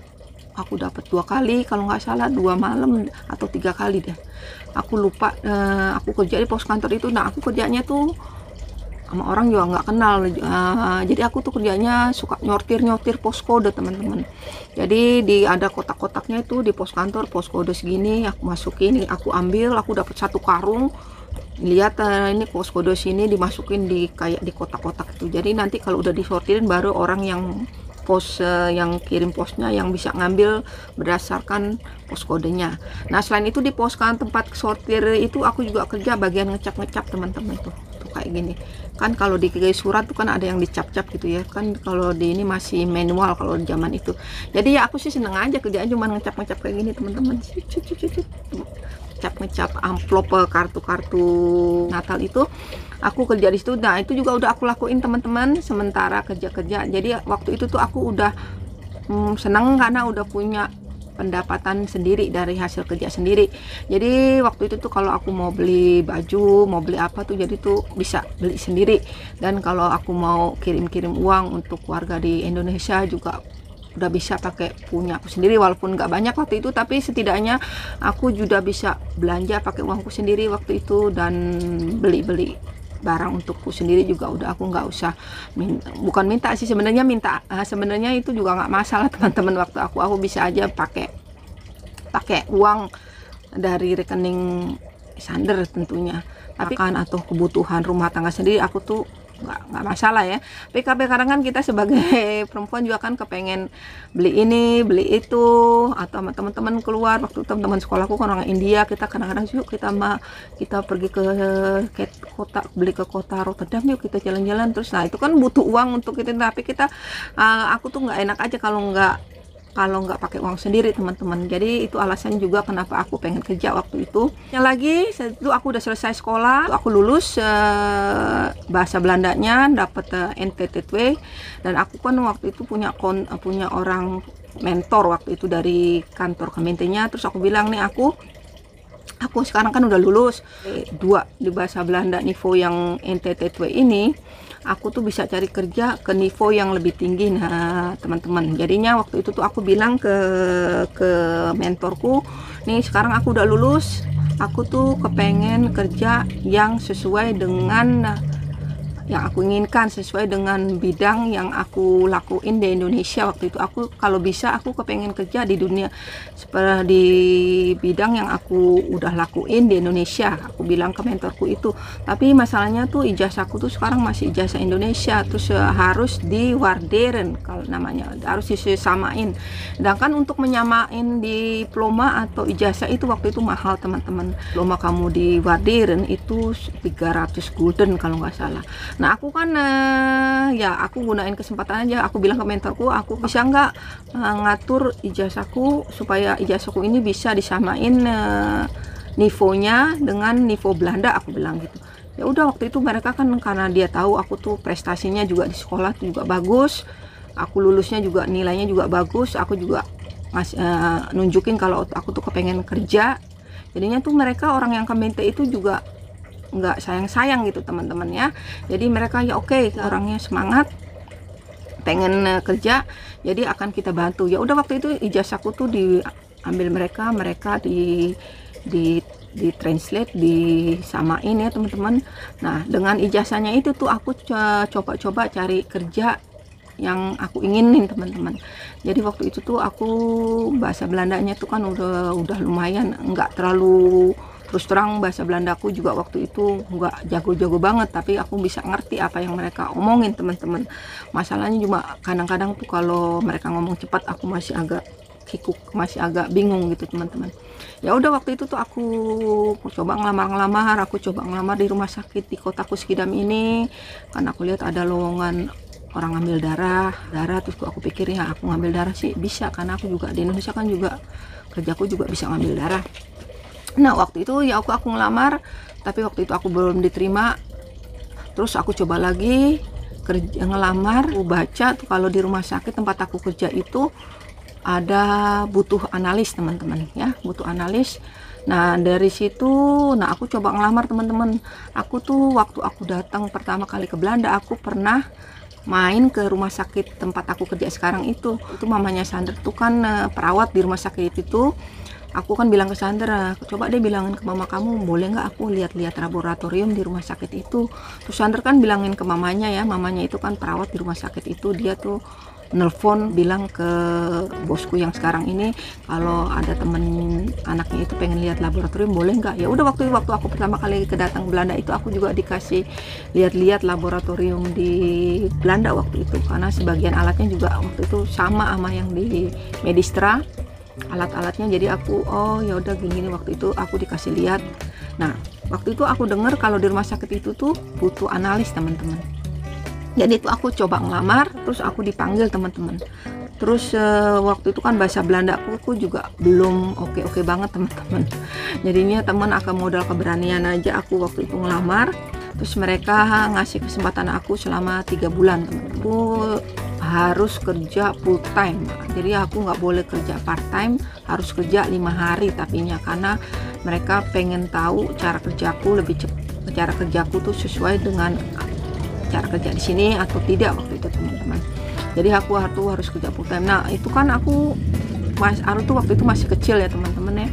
aku dapat 2 kali kalau nggak salah, 2 malam atau 3 kali deh, aku lupa. Aku kerja di pos kantor itu. Nah aku kerjanya tuh sama orang juga nggak kenal, jadi aku tuh kerjanya suka nyortir pos kode teman-teman. Jadi ada kotak-kotaknya itu di pos kantor, pos kode segini aku masukin, aku ambil, aku dapat 1 karung. Lihat ini pos kode sini, dimasukin di kayak di kotak-kotak itu. Jadi nanti kalau udah disortirin baru orang yang pos yang kirim posnya yang bisa ngambil berdasarkan pos kodenya. Nah selain itu di pos kan tempat sortir itu aku juga kerja bagian ngecap teman-teman tuh kayak gini kan. Kalau di surat tuh kan ada yang dicap-cap gitu ya kan, kalau di ini masih manual kalau di zaman itu. Jadi ya aku sih seneng aja kerjaan cuma ngecap kayak gini teman-teman, ngecap amplop kartu-kartu Natal itu aku kerja di situ. Nah itu juga udah aku lakuin teman-teman sementara kerja. Jadi waktu itu tuh aku udah seneng karena udah punya pendapatan sendiri dari hasil kerja sendiri. Jadi waktu itu tuh kalau aku mau beli baju, mau beli apa tuh, jadi tuh bisa beli sendiri. Dan kalau aku mau kirim-kirim uang untuk keluarga di Indonesia juga udah bisa pakai punya aku sendiri, walaupun nggak banyak waktu itu, tapi setidaknya aku juga bisa belanja pakai uangku sendiri waktu itu dan beli barang untukku sendiri juga udah. Aku nggak usah bukan minta sih sebenarnya, sebenarnya itu juga nggak masalah teman-teman. Waktu aku bisa aja pakai uang dari rekening Sander tentunya, tapi kan atau kebutuhan rumah tangga sendiri aku tuh nggak masalah ya. Tapi kadang kan kita sebagai perempuan juga kan kepengen beli ini beli itu, atau sama teman-teman keluar. Waktu teman-teman sekolahku kan orang India, kita kadang-kadang yuk kita pergi ke kota, beli ke kota Rotterdam yuk kita jalan-jalan terus. Nah itu kan butuh uang untuk itu, tapi aku tuh nggak enak aja kalau nggak pakai uang sendiri teman-teman. Jadi itu alasan juga kenapa aku pengen kerja waktu itu. Yang lagi itu aku udah selesai sekolah, aku lulus bahasa Belandanya, dapat NTT2, dan aku kan waktu itu punya orang mentor waktu itu dari kantor Kementeriannya. Terus aku bilang nih, aku sekarang kan udah lulus 2 di bahasa Belanda niveau yang NTT2 ini, aku tuh bisa cari kerja ke niveau yang lebih tinggi. Nah teman-teman, jadinya waktu itu tuh aku bilang ke mentorku, nih sekarang aku udah lulus, aku tuh kepengen kerja yang sesuai dengan yang aku inginkan, sesuai dengan bidang yang aku lakuin di Indonesia waktu itu. Aku kalau bisa aku kepengen kerja di dunia seperti di bidang yang aku udah lakuin di Indonesia, aku bilang ke mentorku itu. Tapi masalahnya tuh ijazahku tuh sekarang masih ijazah Indonesia, terus harus diwarderen kalau namanya, harus disamain. Sedangkan untuk menyamain diploma atau ijazah itu waktu itu mahal teman-teman. Diploma kamu diwarderen itu 300 gulden kalau nggak salah. Nah aku kan ya aku gunain kesempatan aja, aku bilang ke mentorku, aku bisa nggak ngatur ijazahku supaya ijazahku ini bisa disamain nivonya dengan nivo Belanda, aku bilang gitu. Ya udah, waktu itu mereka kan karena dia tahu aku tuh prestasinya juga di sekolah juga bagus, aku lulusnya juga nilainya juga bagus, aku juga nunjukin kalau aku tuh kepengen kerja. Jadinya tuh mereka orang yang Kemente itu juga nggak sayang gitu teman-teman ya. Jadi mereka ya oke, orangnya semangat pengen kerja, jadi akan kita bantu. Ya udah, waktu itu ijazahku tuh diambil mereka di translate, disamain ya teman-teman. Nah dengan ijazahnya itu tuh aku coba-coba cari kerja yang aku inginin teman-teman. Jadi waktu itu tuh aku bahasa Belandanya tuh kan udah lumayan, nggak terlalu, terus terang bahasa Belandaku juga waktu itu nggak jago-jago banget, tapi aku bisa ngerti apa yang mereka omongin teman-teman. Masalahnya cuma kadang-kadang tuh kalau mereka ngomong cepat aku masih agak kikuk, masih agak bingung gitu teman-teman. Ya udah, waktu itu tuh aku coba ngelamar, aku coba ngelamar di rumah sakit di kotaku Skidam ini, karena aku lihat ada lowongan orang ngambil darah. Terus aku pikir ya aku ngambil darah sih bisa, karena aku juga di Indonesia kan juga kerjaku juga bisa ngambil darah. Nah waktu itu ya aku ngelamar, tapi waktu itu aku belum diterima. Terus aku coba lagi kerja ngelamar, aku baca tuh kalau di rumah sakit tempat aku kerja itu ada butuh analis teman-teman ya, butuh analis. Nah dari situ, nah aku coba ngelamar teman-teman. Aku tuh waktu aku datang pertama kali ke Belanda, aku pernah main ke rumah sakit tempat aku kerja sekarang itu mamanya Sander tuh kan perawat di rumah sakit itu. Aku kan bilang ke Sander, coba deh bilangin ke mama kamu, boleh nggak aku lihat-lihat laboratorium di rumah sakit itu. Terus Sander kan bilangin ke mamanya ya, mamanya itu kan perawat di rumah sakit itu, dia tuh nelfon bilang ke bosku yang sekarang ini kalau ada temen anaknya itu pengen lihat laboratorium, boleh nggak. Ya udah, waktu aku pertama kali kedatang Belanda itu aku juga dikasih lihat-lihat laboratorium di Belanda waktu itu, karena sebagian alatnya juga waktu itu sama yang di Medistra alat-alatnya. Jadi aku oh ya udah gini waktu itu aku dikasih lihat. Nah waktu itu aku dengar kalau di rumah sakit itu tuh butuh analis teman-teman. Jadi itu aku coba ngelamar, terus aku dipanggil teman-teman. Terus waktu itu kan bahasa Belanda aku juga belum oke banget teman-teman. Jadinya teman akan modal keberanian aja aku waktu itu ngelamar. Terus mereka ngasih kesempatan aku selama 3 bulan teman-teman. Aku harus kerja full time, jadi aku nggak boleh kerja part time, harus kerja 5 hari tapinya, karena mereka pengen tahu cara kerjaku lebih cepat, cara kerjaku tuh sesuai dengan cara kerja di sini atau tidak waktu itu teman-teman. Jadi aku harus kerja full time. Nah itu kan aku Aru tuh waktu itu masih kecil ya teman-teman ya,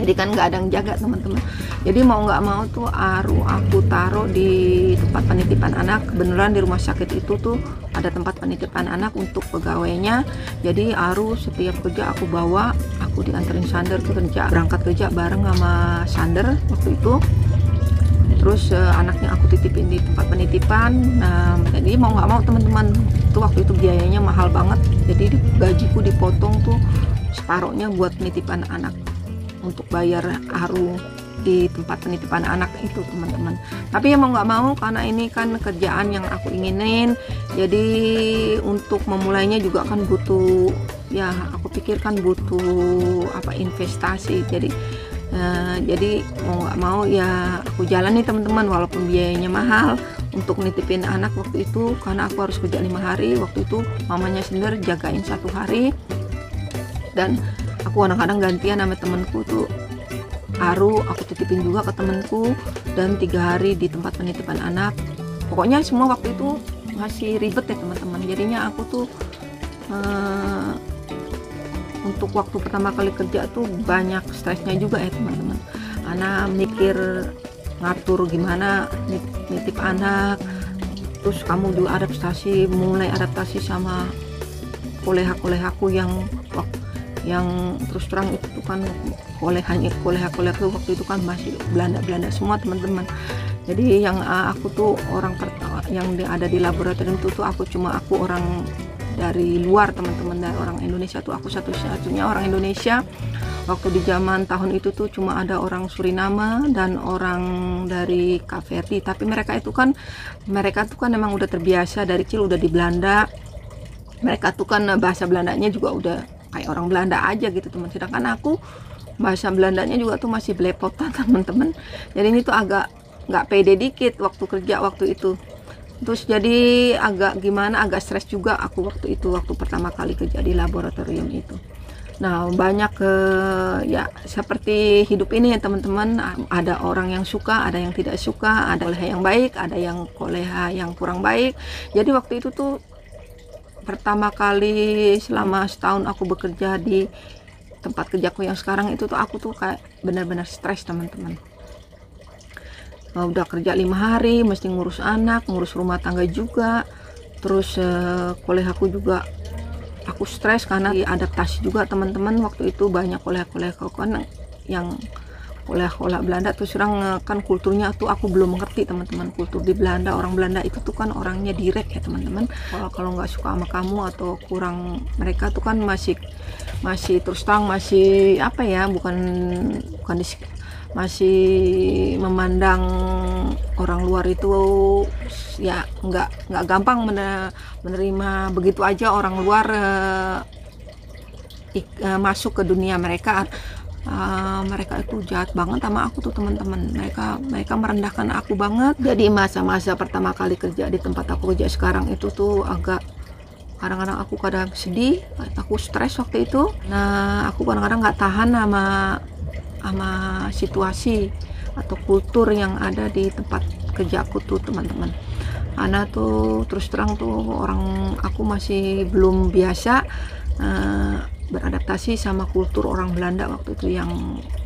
jadi kan nggak ada yang jaga teman-teman. Jadi mau nggak mau tuh Aru aku taruh di tempat penitipan anak. Kebenaran di rumah sakit itu tuh ada tempat penitipan anak untuk pegawainya. Jadi Aru setiap kerja aku bawa, aku dianterin Sander ke kerja, berangkat kerja bareng sama Sander waktu itu. Terus anaknya aku titipin di tempat penitipan. Nah jadi mau nggak mau teman-teman, tuh waktu itu biayanya mahal banget. Jadi gajiku dipotong tuh separohnya buat penitipan anak, untuk bayar Aru di tempat penitipan anak itu teman-teman. Tapi ya mau nggak mau, karena ini kan kerjaan yang aku inginin, jadi untuk memulainya juga kan butuh, ya aku pikir kan butuh investasi. Jadi mau nggak mau ya aku jalani teman-teman, walaupun biayanya mahal untuk nitipin anak waktu itu, karena aku harus kerja 5 hari. Waktu itu mamanya sendiri jagain 1 hari, dan aku kadang-kadang gantian sama temenku tuh. Aru aku titipin juga ke temenku, dan 3 hari di tempat penitipan anak. Pokoknya semua waktu itu masih ribet ya teman-teman. Jadinya aku tuh untuk waktu pertama kali kerja tuh banyak stresnya juga ya teman-teman, karena mikir ngatur gimana nitip anak, terus kamu juga mulai adaptasi sama koleha-kolehaku yang terus terang itu kan koleha waktu itu kan masih Belanda semua teman-teman. Jadi yang aku tuh orang yang ada di laboratorium itu tuh aku orang dari luar teman-teman, dari orang Indonesia tuh aku satu-satunya orang Indonesia. Waktu di zaman tahun itu tuh cuma ada orang Suriname dan orang dari Cape Verde, tapi mereka tuh kan memang udah terbiasa dari kecil udah di Belanda. Mereka tuh kan bahasa Belandanya juga udah kayak orang Belanda aja gitu teman. Sedangkan aku bahasa Belandanya juga tuh masih belepotan teman-teman. Jadi ini tuh agak nggak pede dikit waktu kerja waktu itu. Terus jadi agak stres juga aku waktu pertama kali kerja di laboratorium itu. Nah banyak ya seperti hidup ini ya teman-teman, ada orang yang suka, ada yang tidak suka, ada koleha yang baik, ada yang koleha yang kurang baik. Jadi waktu itu tuh pertama kali selama setahun aku bekerja di tempat kerjaku yang sekarang itu tuh aku tuh kayak benar-benar stres teman-teman. Udah kerja 5 hari, mesti ngurus anak, ngurus rumah tangga juga. Terus kolehaku juga aku stres karena adaptasi juga teman-teman. Waktu itu banyak koleha-koleha kan yang koleha Belanda, terus terang kan kulturnya tuh aku belum mengerti teman-teman. Kultur di Belanda, orang Belanda itu tuh kan orangnya direct ya teman-teman. Kalau nggak suka sama kamu atau kurang, mereka tuh kan masih terus terang masih masih memandang orang luar itu ya nggak gampang menerima begitu aja orang luar masuk ke dunia mereka. mereka itu jahat banget sama aku tuh teman-teman. Mereka merendahkan aku banget. Jadi masa-masa pertama kali kerja di tempat aku kerja sekarang itu tuh agak kadang-kadang aku kadang sedih, aku stres waktu itu. Nah, aku kadang-kadang nggak tahan sama situasi atau kultur yang ada di tempat kerja aku tuh teman-teman. Karena tuh terus terang tuh aku masih belum biasa beradaptasi sama kultur orang Belanda waktu itu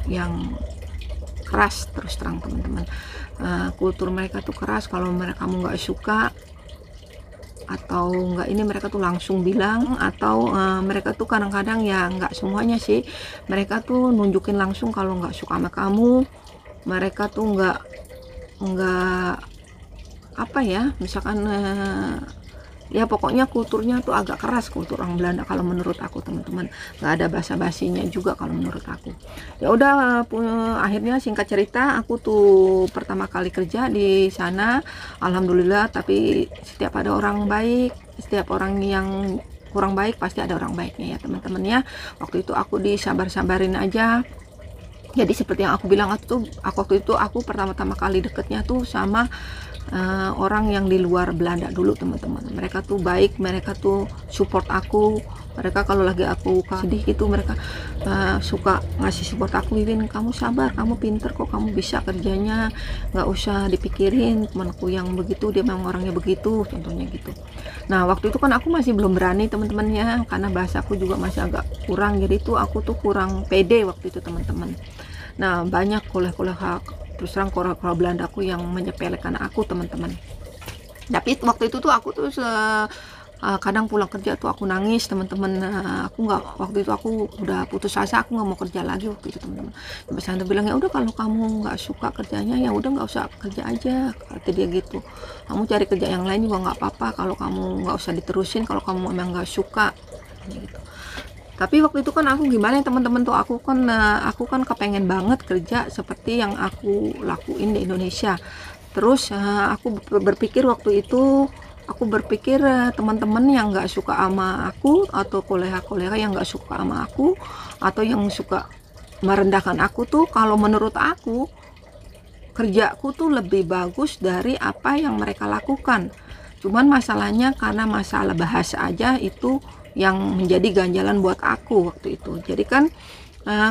yang keras. Terus terang teman-teman, kultur mereka tuh keras. Kalau kamu nggak suka atau nggak ini, mereka tuh langsung bilang. Atau mereka tuh kadang-kadang, ya nggak semuanya sih, mereka tuh nunjukin langsung kalau nggak suka sama kamu. Mereka tuh nggak apa ya, misalkan ya pokoknya kulturnya tuh agak keras, kultur orang Belanda kalau menurut aku teman-teman. Nggak ada basa-basinya juga kalau menurut aku. Ya udah, akhirnya singkat cerita, aku tuh pertama kali kerja di sana, alhamdulillah. Tapi setiap ada orang baik, setiap orang yang kurang baik pasti ada orang baiknya ya teman-teman ya. Waktu itu aku disabar-sabarin aja. Jadi seperti yang aku bilang, waktu itu aku pertama-tama kali deketnya tuh sama orang yang di luar Belanda dulu teman-teman. Mereka tuh baik, mereka tuh support aku. Mereka kalau lagi aku sedih gitu, mereka suka ngasih support aku. Wiwin, kamu sabar, kamu pinter kok, kamu bisa kerjanya, nggak usah dipikirin. Temanku yang begitu, dia memang orangnya begitu, contohnya gitu. Nah, waktu itu kan aku masih belum berani teman-teman ya, karena bahasaku juga masih agak kurang. Jadi tuh aku tuh kurang pede waktu itu teman-teman. Nah, banyak kolega-kolega terus terang kolega Belandaku yang menyepelekan aku teman-teman. Tapi waktu itu tuh aku tuh kadang pulang kerja tuh aku nangis teman-teman. Waktu itu aku udah putus asa, aku nggak mau kerja lagi waktu itu teman-teman. Sampai saya bilang, ya udah kalau kamu nggak suka kerjanya ya udah nggak usah kerja aja, kata dia gitu. Kamu cari kerja yang lain juga nggak apa-apa, kalau kamu nggak usah diterusin kalau kamu memang nggak suka gitu. Tapi waktu itu kan aku gimana ya teman-teman tuh, aku kan kepengen banget kerja seperti yang aku lakuin di Indonesia. Terus aku berpikir waktu itu, teman-teman yang nggak suka sama aku atau kolega-kolega yang nggak suka sama aku atau yang suka merendahkan aku tuh, kalau menurut aku kerjaku tuh lebih bagus dari apa yang mereka lakukan. Cuman masalahnya karena masalah bahasa aja itu yang menjadi ganjalan buat aku waktu itu. Jadi kan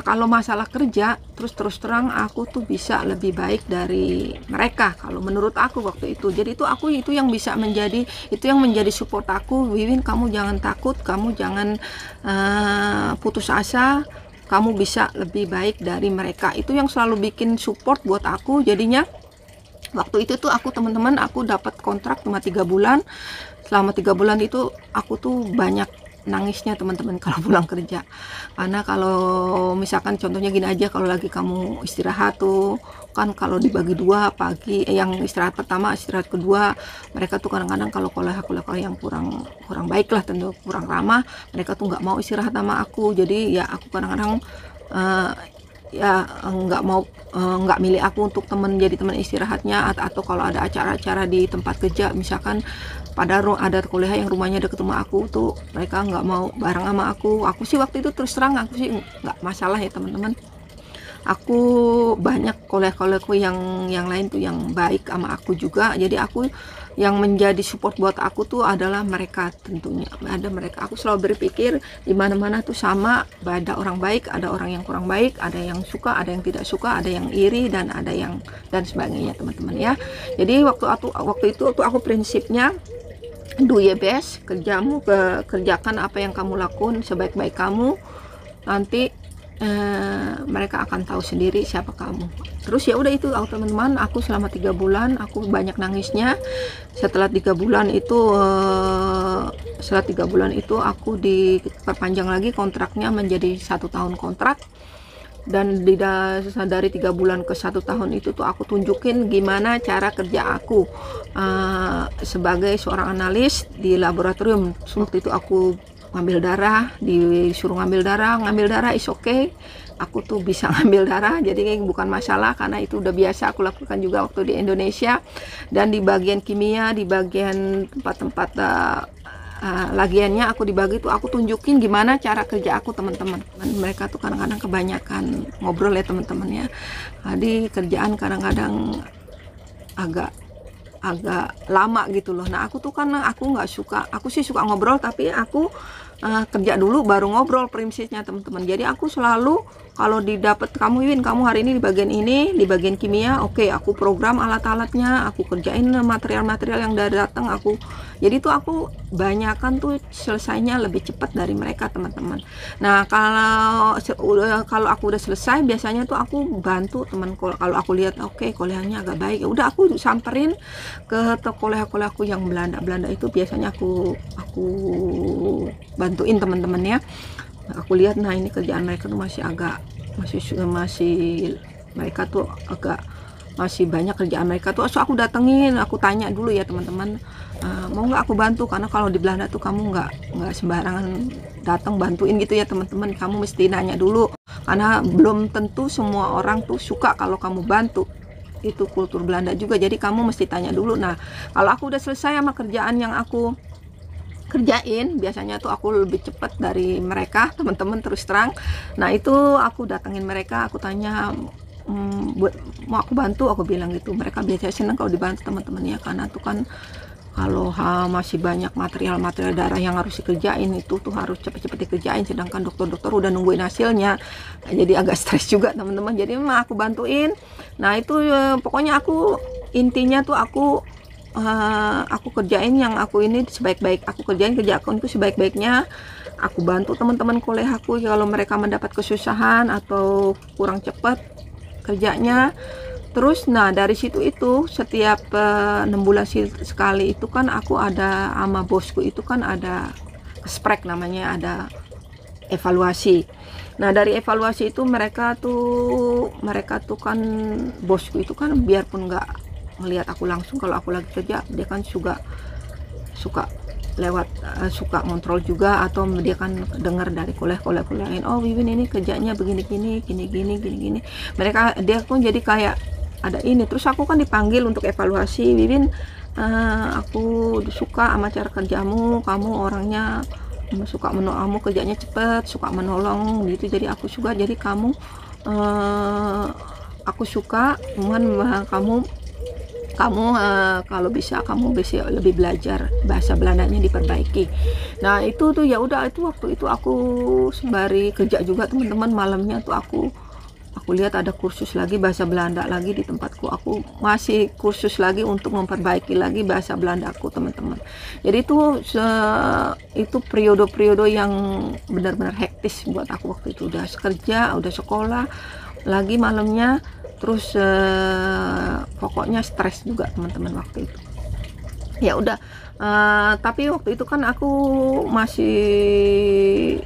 kalau masalah kerja, terus terang aku tuh bisa lebih baik dari mereka kalau menurut aku waktu itu. Jadi itu yang bisa menjadi, itu yang menjadi support aku. Wiwin, kamu jangan takut, kamu jangan putus asa, kamu bisa lebih baik dari mereka. Itu yang selalu bikin support buat aku. Jadinya waktu itu tuh aku teman-teman, aku dapat kontrak cuma 3 bulan. Selama 3 bulan itu aku tuh banyak nangisnya teman-teman kalau pulang kerja. Karena kalau misalkan contohnya gini aja, kalau lagi kamu istirahat tuh kan, kalau dibagi 2 pagi, yang istirahat pertama, istirahat kedua, mereka tuh kadang-kadang kalau kolega yang kurang baik lah, tentu kurang ramah, mereka tuh nggak mau istirahat sama aku. Jadi ya aku kadang-kadang ya nggak milih aku untuk jadi teman istirahatnya. Atau kalau ada acara-acara di tempat kerja, misalkan ada kolega yang rumahnya deket rumah aku tuh, mereka nggak mau bareng sama aku. Aku sih waktu itu terus terang, aku sih nggak masalah ya teman-teman. Aku banyak kolega-kolegaku yang lain tuh yang baik sama aku juga. Jadi aku yang menjadi support buat aku tuh adalah mereka tentunya. Ada mereka. Aku selalu berpikir di mana-mana tuh sama, ada orang baik, ada orang yang kurang baik, ada yang suka, ada yang tidak suka, ada yang iri, dan ada yang dan sebagainya teman-teman ya. Jadi waktu itu tuh aku prinsipnya, do your best, kerjakan apa yang kamu lakukan sebaik-baik kamu. Nanti mereka akan tahu sendiri siapa kamu. Terus ya udah itu teman-teman, aku selama 3 bulan aku banyak nangisnya. Setelah 3 bulan itu aku diperpanjang lagi kontraknya menjadi 1 tahun kontrak. Dan dari 3 bulan ke 1 tahun itu tuh aku tunjukin gimana cara kerja aku sebagai seorang analis di laboratorium. Waktu itu aku disuruh ngambil darah is okay. Aku tuh bisa ngambil darah, jadi bukan masalah karena itu udah biasa aku lakukan juga waktu di Indonesia. Dan di bagian kimia, di bagian tempat-tempat lagiannya aku dibagi tuh aku tunjukin gimana cara kerja aku teman-teman. Mereka tuh kadang-kadang kebanyakan ngobrol ya teman-teman ya. Jadi kerjaan kadang-kadang agak lama gitu loh. Nah aku tuh kan aku nggak suka, aku sih suka ngobrol tapi aku kerja dulu baru ngobrol prinsipnya teman-teman. Jadi aku selalu kalau didapat kamu Win, kamu hari ini di bagian kimia, oke, aku program alat-alatnya, aku kerjain material-material yang udah datang, aku jadi tuh aku banyakan tuh selesainya lebih cepat dari mereka teman-teman. Nah kalau aku udah selesai biasanya tuh aku bantu teman, kalau aku lihat oke, kuliahnya agak baik, ya udah aku samperin ke kuliah aku yang Belanda itu biasanya aku bantuin teman-teman ya. Aku lihat nah ini kerjaan mereka tuh masih mereka tuh masih banyak kerjaan mereka tuh, so aku datengin, aku tanya dulu ya teman-teman, mau nggak aku bantu, karena kalau di Belanda tuh kamu nggak sembarangan datang bantuin gitu ya teman-teman, kamu mesti nanya dulu karena belum tentu semua orang tuh suka kalau kamu bantu. Itu kultur Belanda juga, jadi kamu mesti tanya dulu. Nah kalau aku udah selesai sama kerjaan yang aku kerjain, biasanya tuh aku lebih cepat dari mereka teman-teman, terus terang. Nah itu aku datengin mereka, aku tanya mau aku bantu, aku bilang gitu. Mereka biasanya seneng kalau dibantu teman-teman ya, karena tuh kan kalau masih banyak material darah yang harus dikerjain, itu tuh harus cepet-cepet dikerjain, sedangkan dokter-dokter udah nungguin hasilnya. Nah, jadi agak stres juga teman-teman, jadi memang aku bantuin. Nah itu pokoknya aku intinya tuh aku kerjain yang aku ini sebaik-baik, aku kerjain kerja aku itu sebaik-baiknya. Aku bantu teman-teman kuliah aku kalau mereka mendapat kesusahan atau kurang cepat kerjanya. Terus nah dari situ itu setiap 6 bulan sekali itu kan aku ada sama bosku itu kan ada sprek namanya, ada evaluasi. Nah dari evaluasi itu mereka tuh kan bosku itu kan biarpun nggak melihat aku langsung, kalau aku lagi kerja dia kan suka lewat suka kontrol juga, atau dia kan dengar dari kuliah lain, oh Wiwin ini kerjanya begini gini. Dia pun jadi kayak ada ini, terus aku kan dipanggil untuk evaluasi, Wiwin aku suka sama cara kerjamu, kamu orangnya suka kamu kerjanya cepet, suka menolong gitu, jadi aku suka, jadi kamu aku suka, cuman kamu kalau bisa kamu bisa lebih belajar bahasa Belandanya diperbaiki. Nah itu tuh ya udah, itu waktu itu aku sembari kerja juga teman-teman, malamnya tuh aku lihat ada kursus lagi bahasa Belanda lagi di tempatku, aku masih kursus lagi untuk memperbaiki lagi bahasa Belandaku teman-teman. Jadi itu periode yang benar-benar hektis buat aku waktu itu, udah kerja, udah sekolah lagi malamnya, terus pokoknya stres juga teman-teman waktu itu. Ya udah, tapi waktu itu kan aku masih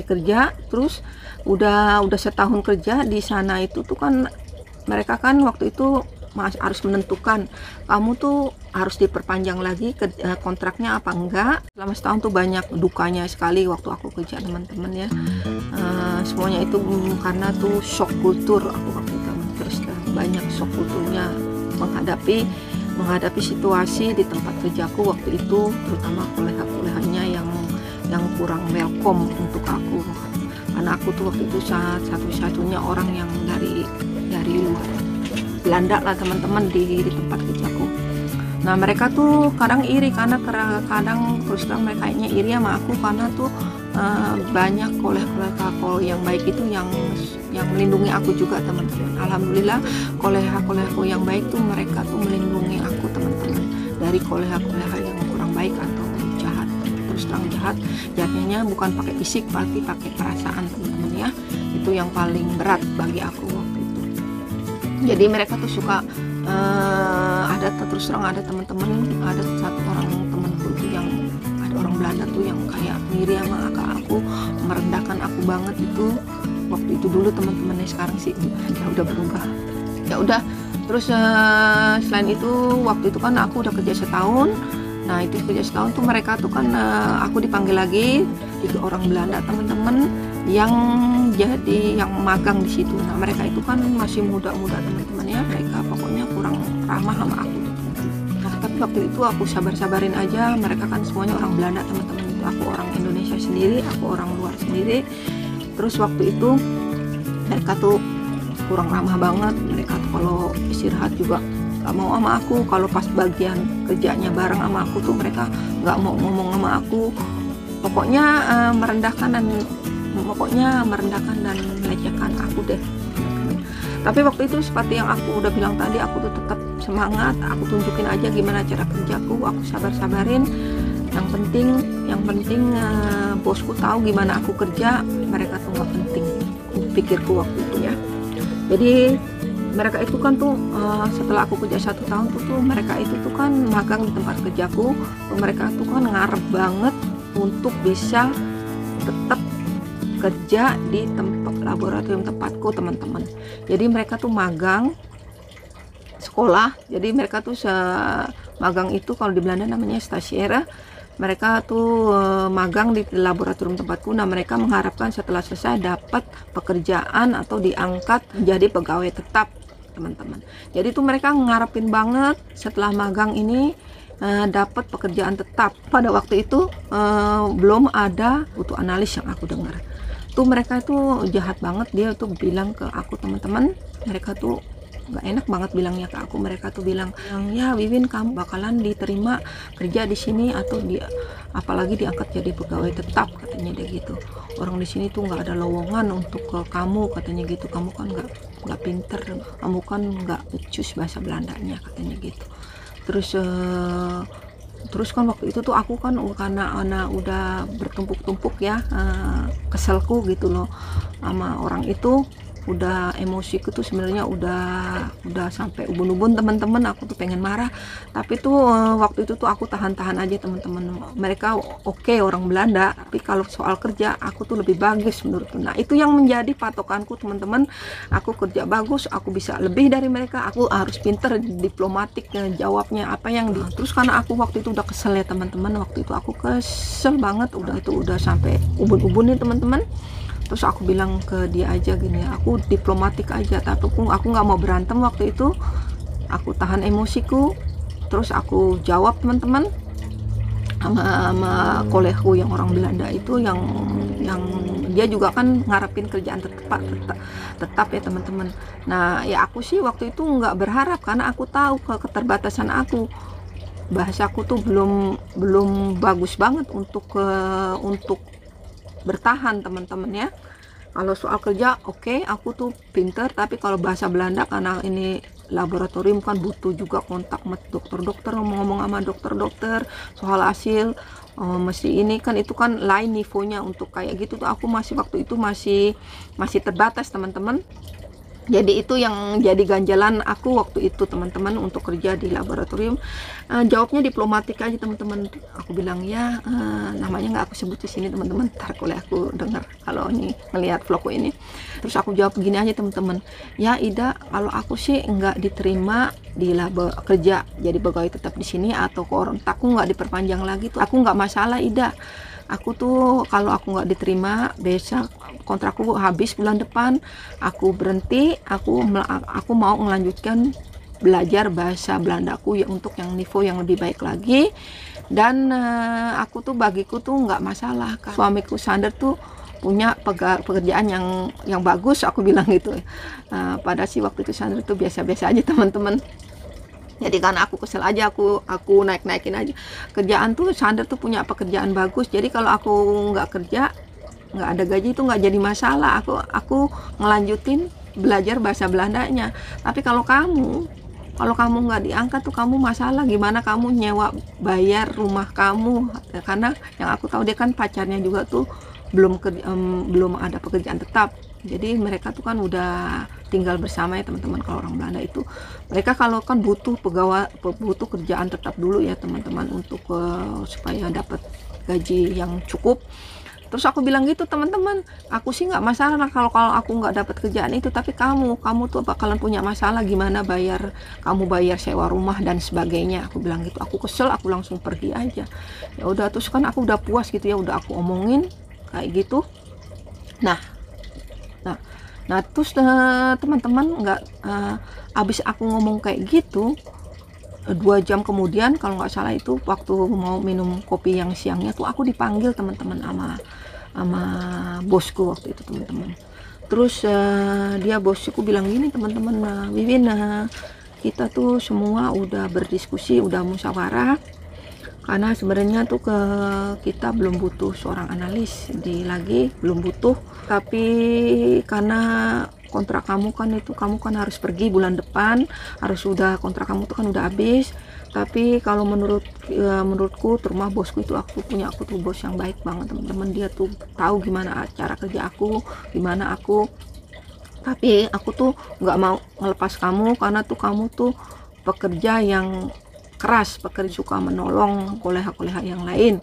kerja, terus udah setahun kerja di sana. Itu tuh kan mereka kan waktu itu harus menentukan kamu tuh harus diperpanjang lagi kontraknya apa enggak. Selama setahun tuh banyak dukanya sekali waktu aku kerja teman-teman ya. Semuanya itu karena tuh shock kultur aku waktu itu, terus banyak shock kulturnya menghadapi situasi di tempat kerjaku waktu itu, terutama kuliah-kuliahnya yang kurang welcome untuk aku, karena aku tuh waktu itu satu-satunya orang yang dari luar Belanda lah teman-teman di tempat kerjaku. Nah mereka tuh kadang iri, karena kadang terus terang mereka kayaknya iri sama aku, karena tuh banyak kolega-kolega yang baik itu yang melindungi aku juga teman-teman. Alhamdulillah kolega-kolegaku yang baik tuh mereka tuh melindungi aku teman-teman dari kolega-kolega yang kurang baik atau jahat. Terus terang jahatnya bukan pakai fisik, tapi pakai perasaan teman-teman ya. Itu yang paling berat bagi aku waktu itu. Jadi mereka tuh suka ada teman-teman, ada satu orang temanku itu yang ada orang Belanda tuh yang kayak mirip sama kakak aku, merendahkan aku banget itu waktu itu dulu teman-temannya. Sekarang sih ya udah berubah. Ya udah, terus selain itu waktu itu kan aku udah kerja setahun. Nah itu kerja setahun tuh mereka tuh kan aku dipanggil lagi 3 orang Belanda teman-teman yang magang di situ. Nah mereka itu kan masih muda-muda teman-teman ya, mereka pokoknya kurang ramah sama aku. Nah tapi waktu itu aku sabar-sabarin aja, mereka kan semuanya orang Belanda teman-teman, itu aku orang Indonesia sendiri, aku orang luar sendiri. Terus waktu itu mereka tuh kurang ramah banget, mereka tuh kalau istirahat juga gak mau sama aku, kalau pas bagian kerjanya bareng sama aku tuh mereka gak mau ngomong sama aku, pokoknya merendahkan dan melecehkan aku deh. Tapi waktu itu seperti yang aku udah bilang tadi, aku tuh tetap semangat, aku tunjukin aja gimana cara kerjaku, aku sabar-sabarin. Yang penting bosku tahu gimana aku kerja, mereka tuh nggak penting, pikirku waktu itu ya. Jadi mereka itu kan tuh setelah aku kerja 1 tahun tuh mereka itu tuh kan magang di tempat kerjaku, mereka tuh kan ngarep banget untuk bisa tetap kerja di tempat laboratorium tempatku teman-teman. Jadi mereka tuh magang sekolah, jadi mereka tuh magang itu kalau di Belanda namanya stasiera. Mereka tuh magang di laboratorium tempatku. Nah, mereka mengharapkan setelah selesai dapat pekerjaan atau diangkat menjadi pegawai tetap teman-teman. Jadi tuh mereka ngarepin banget setelah magang ini dapat pekerjaan tetap. Pada waktu itu belum ada butuh analis yang aku dengar. Tuh mereka tuh jahat banget, dia tuh bilang ke aku teman-teman, mereka tuh nggak enak banget bilangnya ke aku. Mereka tuh bilang, ya Wiwin, kamu bakalan diterima kerja di sini atau apalagi diangkat jadi pegawai tetap, katanya dia gitu. Orang di sini tuh nggak ada lowongan untuk kamu, katanya gitu. Kamu kan nggak pinter, kamu kan nggak becus bahasa Belandanya, katanya gitu. Terus kan waktu itu tuh aku kan karena udah bertumpuk-tumpuk ya keselku gitu loh sama orang itu, udah emosiku tuh sebenarnya udah sampai ubun-ubun teman-teman. Aku tuh pengen marah, tapi tuh waktu itu tuh aku tahan-tahan aja teman-teman. Mereka oke, orang Belanda, tapi kalau soal kerja aku tuh lebih bagus menurutku. Nah, itu yang menjadi patokanku teman-teman. Aku kerja bagus, aku bisa lebih dari mereka, aku harus pinter diplomatik jawabnya apa yang terus karena aku waktu itu udah kesel ya teman-teman. Waktu itu aku kesel banget, udah sampai ubun-ubun nih teman-teman. Terus aku bilang ke dia aja gini, aku diplomatik aja, tapi aku nggak mau berantem waktu itu. Aku tahan emosiku, terus aku jawab teman-teman sama kolegku yang orang Belanda itu, yang dia juga kan ngarepin kerjaan tetap ya teman-teman. Nah ya aku sih waktu itu nggak berharap, karena aku tahu keterbatasan aku, bahasaku tuh belum bagus banget untuk bertahan teman-teman ya. Kalau soal kerja oke, aku tuh pinter, tapi kalau bahasa Belanda karena ini laboratorium kan butuh juga kontak sama dokter-dokter, ngomong sama dokter-dokter soal hasil mesti ini kan, itu kan lain nivonya untuk kayak gitu tuh. Aku waktu itu masih terbatas teman-teman. Jadi itu yang jadi ganjalan aku waktu itu teman-teman untuk kerja di laboratorium. Jawabnya diplomatik aja teman-teman. Aku bilang ya namanya nggak aku sebut di sini teman-teman, ntar kalau aku dengar kalau ini ngelihat vlogku ini. Terus aku jawab gini aja teman-teman, ya Ida, kalau aku sih nggak diterima di kerja jadi pegawai tetap di sini atau kontrakku nggak diperpanjang lagi tuh aku nggak masalah Ida. Aku tuh kalau aku nggak diterima, besok kontrakku habis bulan depan, aku berhenti, aku mau melanjutkan belajar bahasa Belandaku ya untuk yang niveau yang lebih baik lagi. Dan aku tuh bagiku tuh nggak masalah, suamiku Sander tuh punya pekerjaan yang bagus, aku bilang gitu. Padahal sih waktu itu Sander tuh biasa-biasa aja teman-teman. Jadi karena aku kesel aja, aku naikin aja kerjaan tuh. Sander tuh punya pekerjaan bagus, jadi kalau aku nggak kerja, nggak ada gaji itu nggak jadi masalah. Aku ngelanjutin belajar bahasa Belandanya. Tapi kalau kamu nggak diangkat tuh kamu masalah. Gimana kamu nyewa bayar rumah kamu? Karena yang aku tahu dia kan pacarnya juga tuh belum ada pekerjaan tetap. Jadi mereka tuh kan udah tinggal bersama ya teman-teman. Kalau orang Belanda itu mereka kalau kan butuh kerjaan tetap dulu ya teman-teman, untuk supaya dapat gaji yang cukup. Terus aku bilang gitu teman-teman, aku sih nggak masalah kalau aku nggak dapat kerjaan itu, tapi kamu tuh bakalan punya masalah gimana bayar sewa rumah dan sebagainya. Aku bilang gitu. Aku kesel, aku langsung pergi aja. Ya udah, terus kan aku udah puas gitu ya, udah aku omongin kayak gitu. Nah terus teman-teman abis aku ngomong kayak gitu, 2 jam kemudian kalau nggak salah itu waktu mau minum kopi yang siangnya tuh aku dipanggil teman-teman sama bosku waktu itu teman-teman. Terus dia bosku bilang gini teman-teman, Wiwin, kita tuh semua udah berdiskusi, udah musyawarah, karena sebenarnya tuh kita belum butuh seorang analis lagi, belum butuh, tapi karena kontrak kamu kan harus pergi bulan depan, harus sudah kontrak kamu tuh kan udah habis. Tapi kalau menurutku terutama bosku itu, aku tuh bos yang baik banget teman-teman. Dia tuh tahu gimana cara kerja aku, gimana aku, tapi aku tuh nggak mau ngelepas kamu karena tuh kamu tuh pekerja yang keras, pekerja suka menolong kolega-kolega yang lain.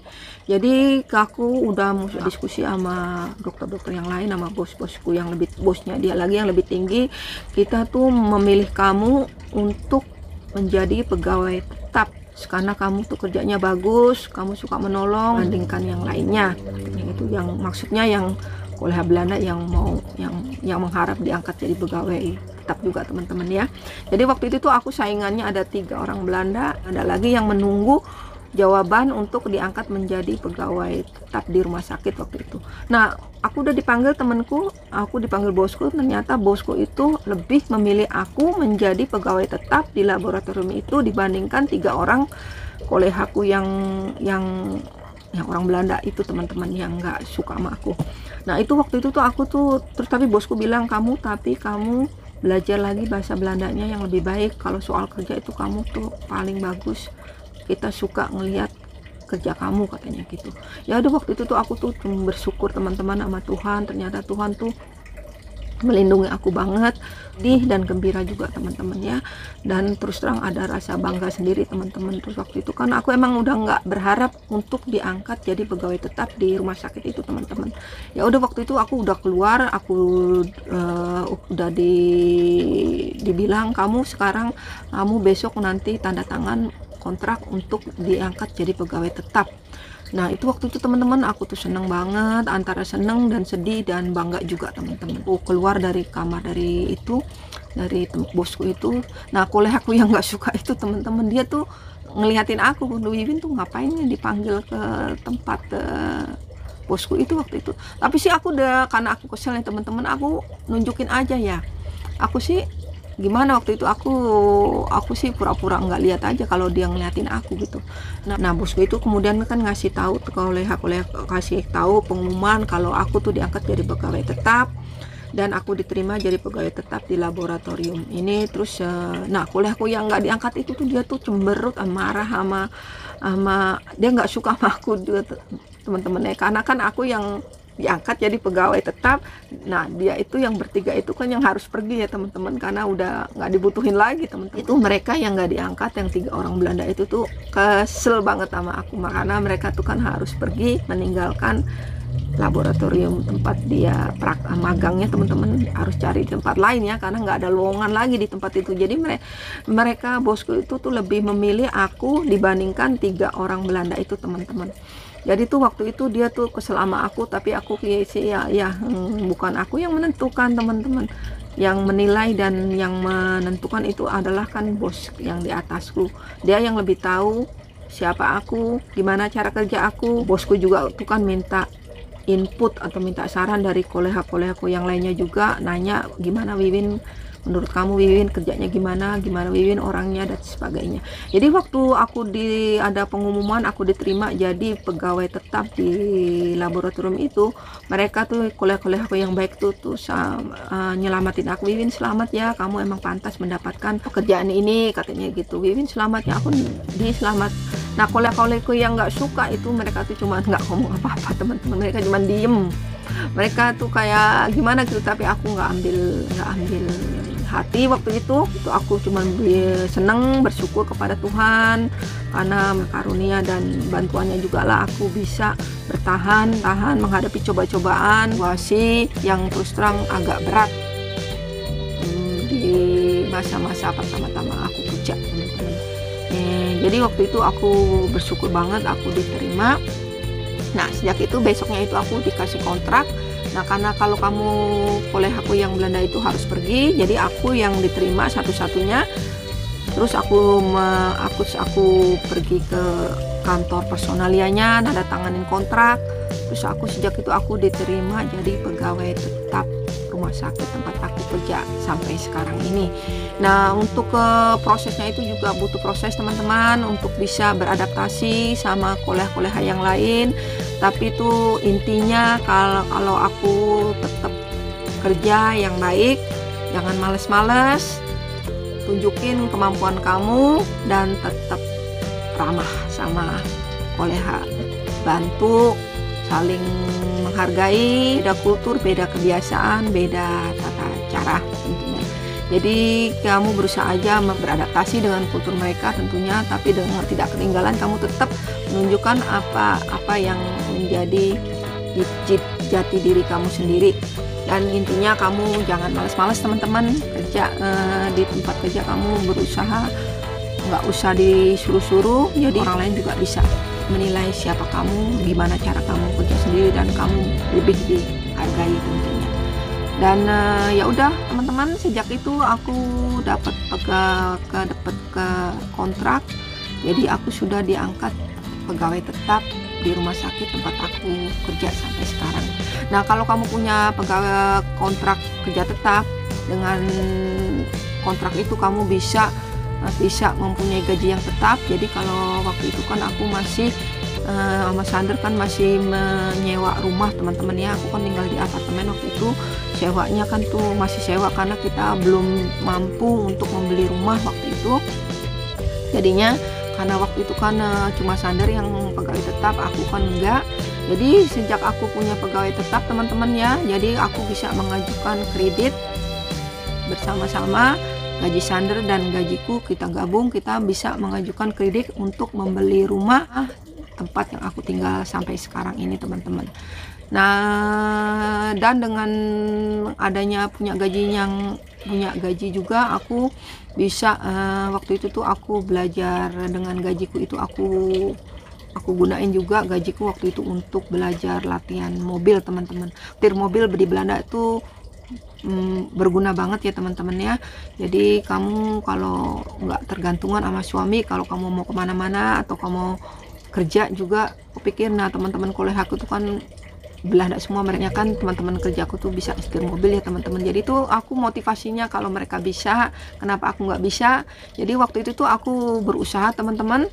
Jadi aku udah diskusi sama dokter-dokter yang lain, sama bosku yang lebih, bosnya dia lagi yang lebih tinggi. Kita tuh memilih kamu untuk menjadi pegawai tetap karena kamu tuh kerjanya bagus, kamu suka menolong bandingkan yang lainnya. Itu yang maksudnya yang kolega Belanda yang mengharap diangkat jadi pegawai tetap juga teman-teman ya. Jadi waktu itu tuh aku saingannya ada 3 orang Belanda, ada lagi yang menunggu jawaban untuk diangkat menjadi pegawai tetap di rumah sakit waktu itu. Nah, aku udah dipanggil temanku, aku dipanggil bosku, ternyata bosku itu lebih memilih aku menjadi pegawai tetap di laboratorium itu dibandingkan 3 orang kolegaku yang orang Belanda itu teman-teman, yang nggak suka sama aku. Nah itu waktu itu tuh aku tuh terus, tapi bosku bilang kamu belajar lagi bahasa Belandanya yang lebih baik, kalau soal kerja itu kamu tuh paling bagus, kita suka ngelihat kerja kamu, katanya gitu. Ya udah waktu itu tuh aku tuh bersyukur teman-teman sama Tuhan, ternyata Tuhan tuh melindungi aku banget, sedih dan gembira juga teman-teman ya. Dan terus terang ada rasa bangga sendiri teman-teman. Terus waktu itu kan aku emang udah nggak berharap untuk diangkat jadi pegawai tetap di rumah sakit itu teman-teman. Ya udah waktu itu aku udah keluar, aku udah dibilang kamu besok nanti tanda tangan kontrak untuk diangkat jadi pegawai tetap. Nah itu waktu itu teman-teman aku tuh seneng banget, antara seneng dan sedih dan bangga juga teman-teman. Aku keluar dari kamar dari bosku itu. Nah kolegaku yang nggak suka itu teman-teman, dia tuh ngeliatin aku, Wiwin tuh ngapain dipanggil ke tempat bosku itu waktu itu. Tapi sih aku karena aku kesel ya teman-teman, aku nunjukin aja ya. Aku sih gimana waktu itu aku sih pura-pura nggak lihat aja kalau dia ngeliatin aku gitu. Nah bosku itu kemudian kan ngasih tahu kasih tahu pengumuman kalau aku tuh diangkat jadi pegawai tetap dan aku diterima jadi pegawai tetap di laboratorium ini. Terus nah kolegaku yang nggak diangkat itu tuh dia tuh cemberut, marah sama dia nggak suka sama aku juga teman-teman ya, karena kan aku yang diangkat jadi pegawai tetap. Nah dia itu yang bertiga itu kan yang harus pergi ya teman-teman, karena udah nggak dibutuhin lagi teman-teman. Itu mereka yang nggak diangkat, yang 3 orang Belanda itu tuh kesel banget sama aku, karena mereka tuh kan harus pergi meninggalkan laboratorium tempat dia magangnya teman-teman, harus cari tempat lain ya, karena nggak ada lowongan lagi di tempat itu. Jadi mereka bosku itu tuh lebih memilih aku dibandingkan 3 orang Belanda itu teman-teman. Jadi tuh waktu itu dia tuh kesel sama aku, tapi aku bukan aku yang menentukan teman-teman. Yang menilai dan yang menentukan itu adalah kan bos yang di atasku. Dia yang lebih tahu siapa aku, gimana cara kerja aku. Bosku juga tuh kan minta input atau minta saran dari kolega-kolegaku yang lainnya juga, nanya gimana Wiwin, menurut kamu Wiwin kerjanya gimana Wiwin orangnya dan sebagainya. Jadi waktu aku ada pengumuman aku diterima jadi pegawai tetap di laboratorium itu, mereka tuh kolega-kolegaku yang baik tuh nyelamatin aku. Wiwin selamat ya, kamu emang pantas mendapatkan pekerjaan ini, katanya gitu. Wiwin selamat ya, aku selamat. Nah kolega-kolegaku yang nggak suka itu, mereka tuh cuma nggak ngomong apa-apa teman-teman, mereka cuma diem. Mereka tuh kayak gimana gitu, tapi aku nggak ambil hati waktu itu aku cuma seneng, bersyukur kepada Tuhan karena karunia dan bantuannya juga lah aku bisa bertahan menghadapi coba-cobaan situasi yang terus terang agak berat di masa-masa pertama-tama aku kerja teman-teman. Jadi waktu itu aku bersyukur banget aku diterima. Nah sejak itu besoknya itu aku dikasih kontrak. Nah karena kalau kamu kolegaku yang Belanda itu harus pergi, jadi aku yang diterima satu-satunya Terus aku pergi ke kantor personalianya, nada tanganin kontrak. Terus sejak itu aku diterima jadi pegawai tetap rumah sakit tempat aku kerja sampai sekarang ini. Nah, untuk prosesnya itu juga butuh proses teman-teman untuk bisa beradaptasi sama kolega-kolega yang lain. Tapi itu intinya kalau aku tetap kerja yang baik, jangan males-males, tunjukin kemampuan kamu dan tetap ramah sama kolega, bantu, saling menghargai, beda kultur, beda kebiasaan, beda tata cara tentunya. Jadi kamu berusaha aja beradaptasi dengan kultur mereka tentunya, tapi dengan tidak ketinggalan kamu tetap menunjukkan apa yang menjadi jati diri kamu sendiri. Dan intinya kamu jangan males-males teman-teman, kerja di tempat kerja kamu berusaha, nggak usah disuruh-suruh, jadi orang lain juga bisa menilai siapa kamu, gimana cara kamu kerja sendiri, dan kamu lebih dihargai tentunya. Dan ya udah teman-teman, sejak itu aku dapat ke kontrak, jadi aku sudah diangkat pegawai tetap di rumah sakit tempat aku kerja sampai sekarang. Nah, kalau kamu punya pegawai kontrak kerja tetap, dengan kontrak itu kamu bisa mempunyai gaji yang tetap. Jadi kalau waktu itu kan aku masih sama Sander kan masih menyewa rumah teman-teman ya. Aku kan tinggal di apartemen waktu itu, sewanya kan tuh masih sewa karena kita belum mampu untuk membeli rumah waktu itu. Jadinya karena waktu itu kan cuma Sander yang pegawai tetap, aku kan enggak. Jadi sejak aku punya pegawai tetap teman-teman ya, jadi aku bisa mengajukan kredit bersama-sama. Gaji Sander dan gajiku kita gabung, kita bisa mengajukan kredit untuk membeli rumah tempat yang aku tinggal sampai sekarang ini teman-teman. Nah, dan dengan adanya punya gaji juga, aku bisa waktu itu tuh aku belajar dengan gajiku itu aku gunain juga gajiku waktu itu untuk belajar latihan mobil teman-teman. Setir mobil di Belanda itu berguna banget ya teman-teman ya. Jadi kamu kalau nggak tergantungan sama suami, kalau kamu mau kemana-mana atau kamu kerja juga, aku pikir nah teman-teman kolega aku tuh kan Belanda semua, mereka kan teman-teman kerjaku tuh bisa setir mobil ya teman-teman. Jadi tuh aku motivasinya kalau mereka bisa, kenapa aku nggak bisa. Jadi waktu itu tuh aku berusaha teman-teman.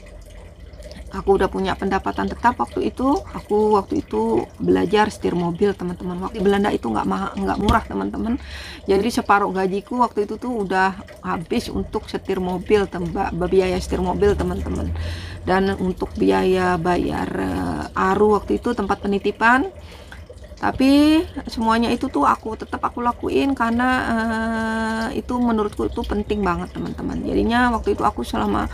Aku udah punya pendapatan tetap waktu itu. Aku waktu itu belajar setir mobil teman-teman. Waktu di Belanda itu nggak murah teman-teman. Jadi separuh gajiku waktu itu tuh udah habis untuk setir mobil, biaya setir mobil teman-teman. Dan untuk biaya bayar ARU waktu itu tempat penitipan. Tapi semuanya itu tuh tetap aku lakuin karena itu menurutku itu penting banget teman-teman. Jadinya waktu itu aku selama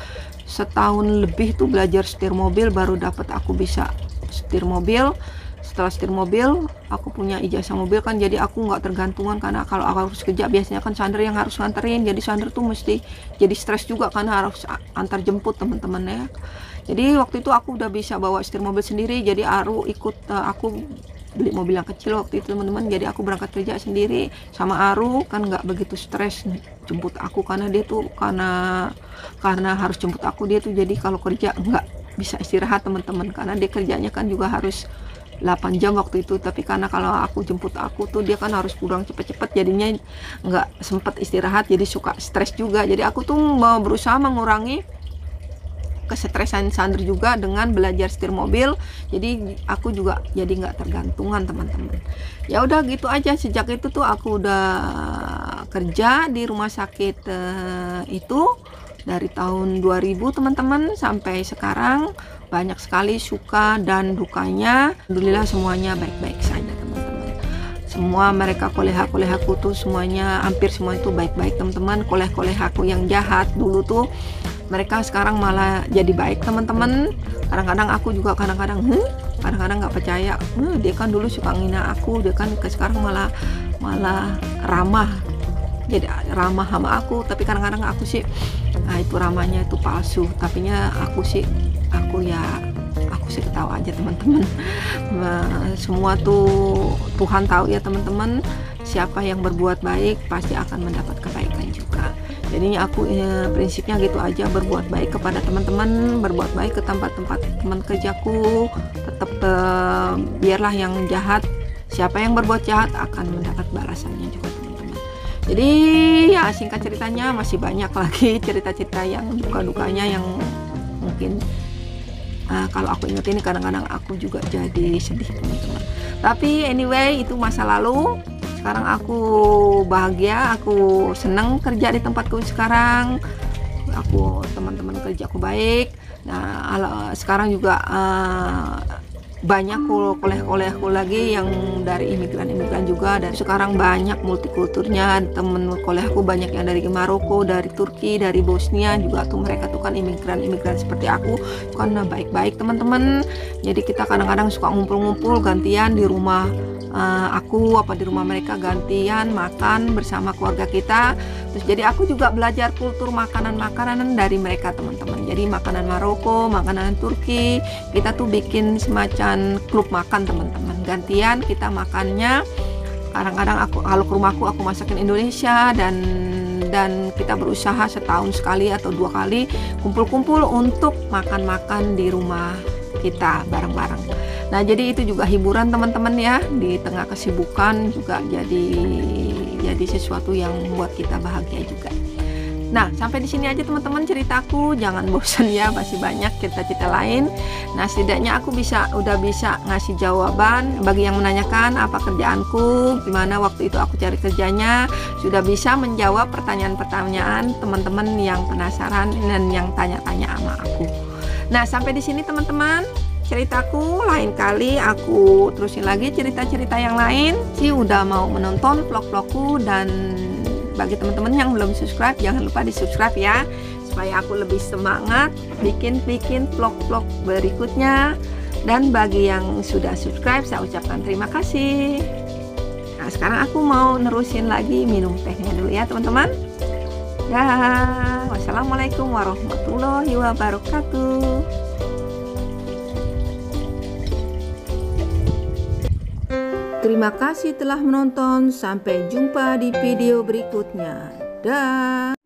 setahun lebih tuh belajar setir mobil, baru dapat aku bisa setir mobil. Setelah setir mobil, aku punya ijazah mobil kan, jadi aku nggak tergantungan karena kalau aku harus kerja biasanya kan Sander yang harus nganterin. Jadi Sander tuh mesti jadi stres juga karena harus antar jemput teman-teman ya. Jadi waktu itu aku udah bisa bawa setir mobil sendiri. Jadi aku beli mobil yang kecil waktu itu teman-teman. Jadi aku berangkat kerja sendiri sama Aru kan nggak begitu stres jemput aku, karena dia tuh karena harus jemput aku, dia tuh jadi kalau kerja nggak bisa istirahat teman-teman, karena dia kerjanya kan juga harus 8 jam waktu itu. Tapi karena kalau aku jemput aku tuh dia kan harus pulang cepet-cepet, jadinya nggak sempet istirahat, jadi suka stres juga. Jadi aku tuh mau berusaha mengurangi kesetresan Sander juga dengan belajar setir mobil. Jadi aku juga jadi nggak tergantungan teman-teman. Ya udah gitu aja. Sejak itu tuh aku udah kerja di rumah sakit itu dari tahun 2000 teman-teman sampai sekarang. Banyak sekali suka dan dukanya. Alhamdulillah semuanya baik-baik saja teman-teman. Semua mereka kolega-kolegaku tuh semuanya, hampir semua itu baik-baik teman-teman. Kolega-kolegaku yang jahat dulu tuh mereka sekarang malah jadi baik teman-teman. Kadang-kadang aku juga kadang-kadang nggak percaya, dia kan dulu suka ngina aku, dia kan sekarang malah ramah, jadi ramah sama aku. Tapi kadang-kadang aku sih itu ramahnya itu palsu, tapinya aku sih ketawa aja teman-teman. Semua tuh Tuhan tahu ya teman-teman, siapa yang berbuat baik pasti akan mendapat kebaikan juga. Jadinya aku prinsipnya gitu aja, berbuat baik kepada teman-teman, berbuat baik ke tempat-tempat teman kerjaku, tetap biarlah yang jahat, siapa yang berbuat jahat akan mendapat balasannya juga teman-teman. Jadi ya singkat ceritanya masih banyak lagi cerita-cerita yang duka-dukanya yang mungkin kalau aku inget ini kadang-kadang aku juga jadi sedih teman-teman. Tapi anyway itu masa lalu. Sekarang aku bahagia, aku senang kerja di tempatku sekarang. Aku teman-teman kerja aku baik. Nah sekarang juga banyak koleh-kolehku lagi yang dari imigran-imigran juga, dan sekarang banyak multikulturnya. Temen kolehku banyak yang dari Maroko, dari Turki, dari Bosnia juga tuh, mereka tuh kan imigran-imigran seperti aku karena baik-baik teman-teman. Jadi kita kadang-kadang suka ngumpul-ngumpul gantian di rumah aku apa di rumah mereka, gantian makan bersama keluarga kita. Terus jadi aku juga belajar kultur makanan-makanan dari mereka teman-teman. Jadi makanan Maroko, makanan Turki, kita tuh bikin semacam klub makan teman-teman. Gantian kita makannya. Kadang-kadang aku kalau ke rumahku aku masakin Indonesia, dan kita berusaha setahun sekali atau 2 kali kumpul-kumpul untuk makan-makan di rumah kita bareng-bareng. Nah jadi itu juga hiburan teman-teman ya, di tengah kesibukan juga jadi sesuatu yang membuat kita bahagia juga. Nah sampai di sini aja teman-teman ceritaku, jangan bosan ya, masih banyak cerita-cerita lain. Nah setidaknya aku udah bisa ngasih jawaban bagi yang menanyakan apa kerjaanku, gimana waktu itu aku cari kerjanya, sudah bisa menjawab pertanyaan-pertanyaan teman-teman yang penasaran dan yang tanya-tanya sama aku. Nah sampai di sini teman-teman ceritaku, lain kali aku terusin lagi cerita-cerita yang lain. Udah mau menonton vlog-vlogku, dan bagi teman-teman yang belum subscribe jangan lupa di subscribe ya, supaya aku lebih semangat bikin vlog-vlog berikutnya. Dan bagi yang sudah subscribe saya ucapkan terima kasih. Nah sekarang aku mau nerusin lagi minum tehnya dulu ya teman-teman. Dah, wassalamualaikum warahmatullahi wabarakatuh. Terima kasih telah menonton. Sampai jumpa di video berikutnya. Dah.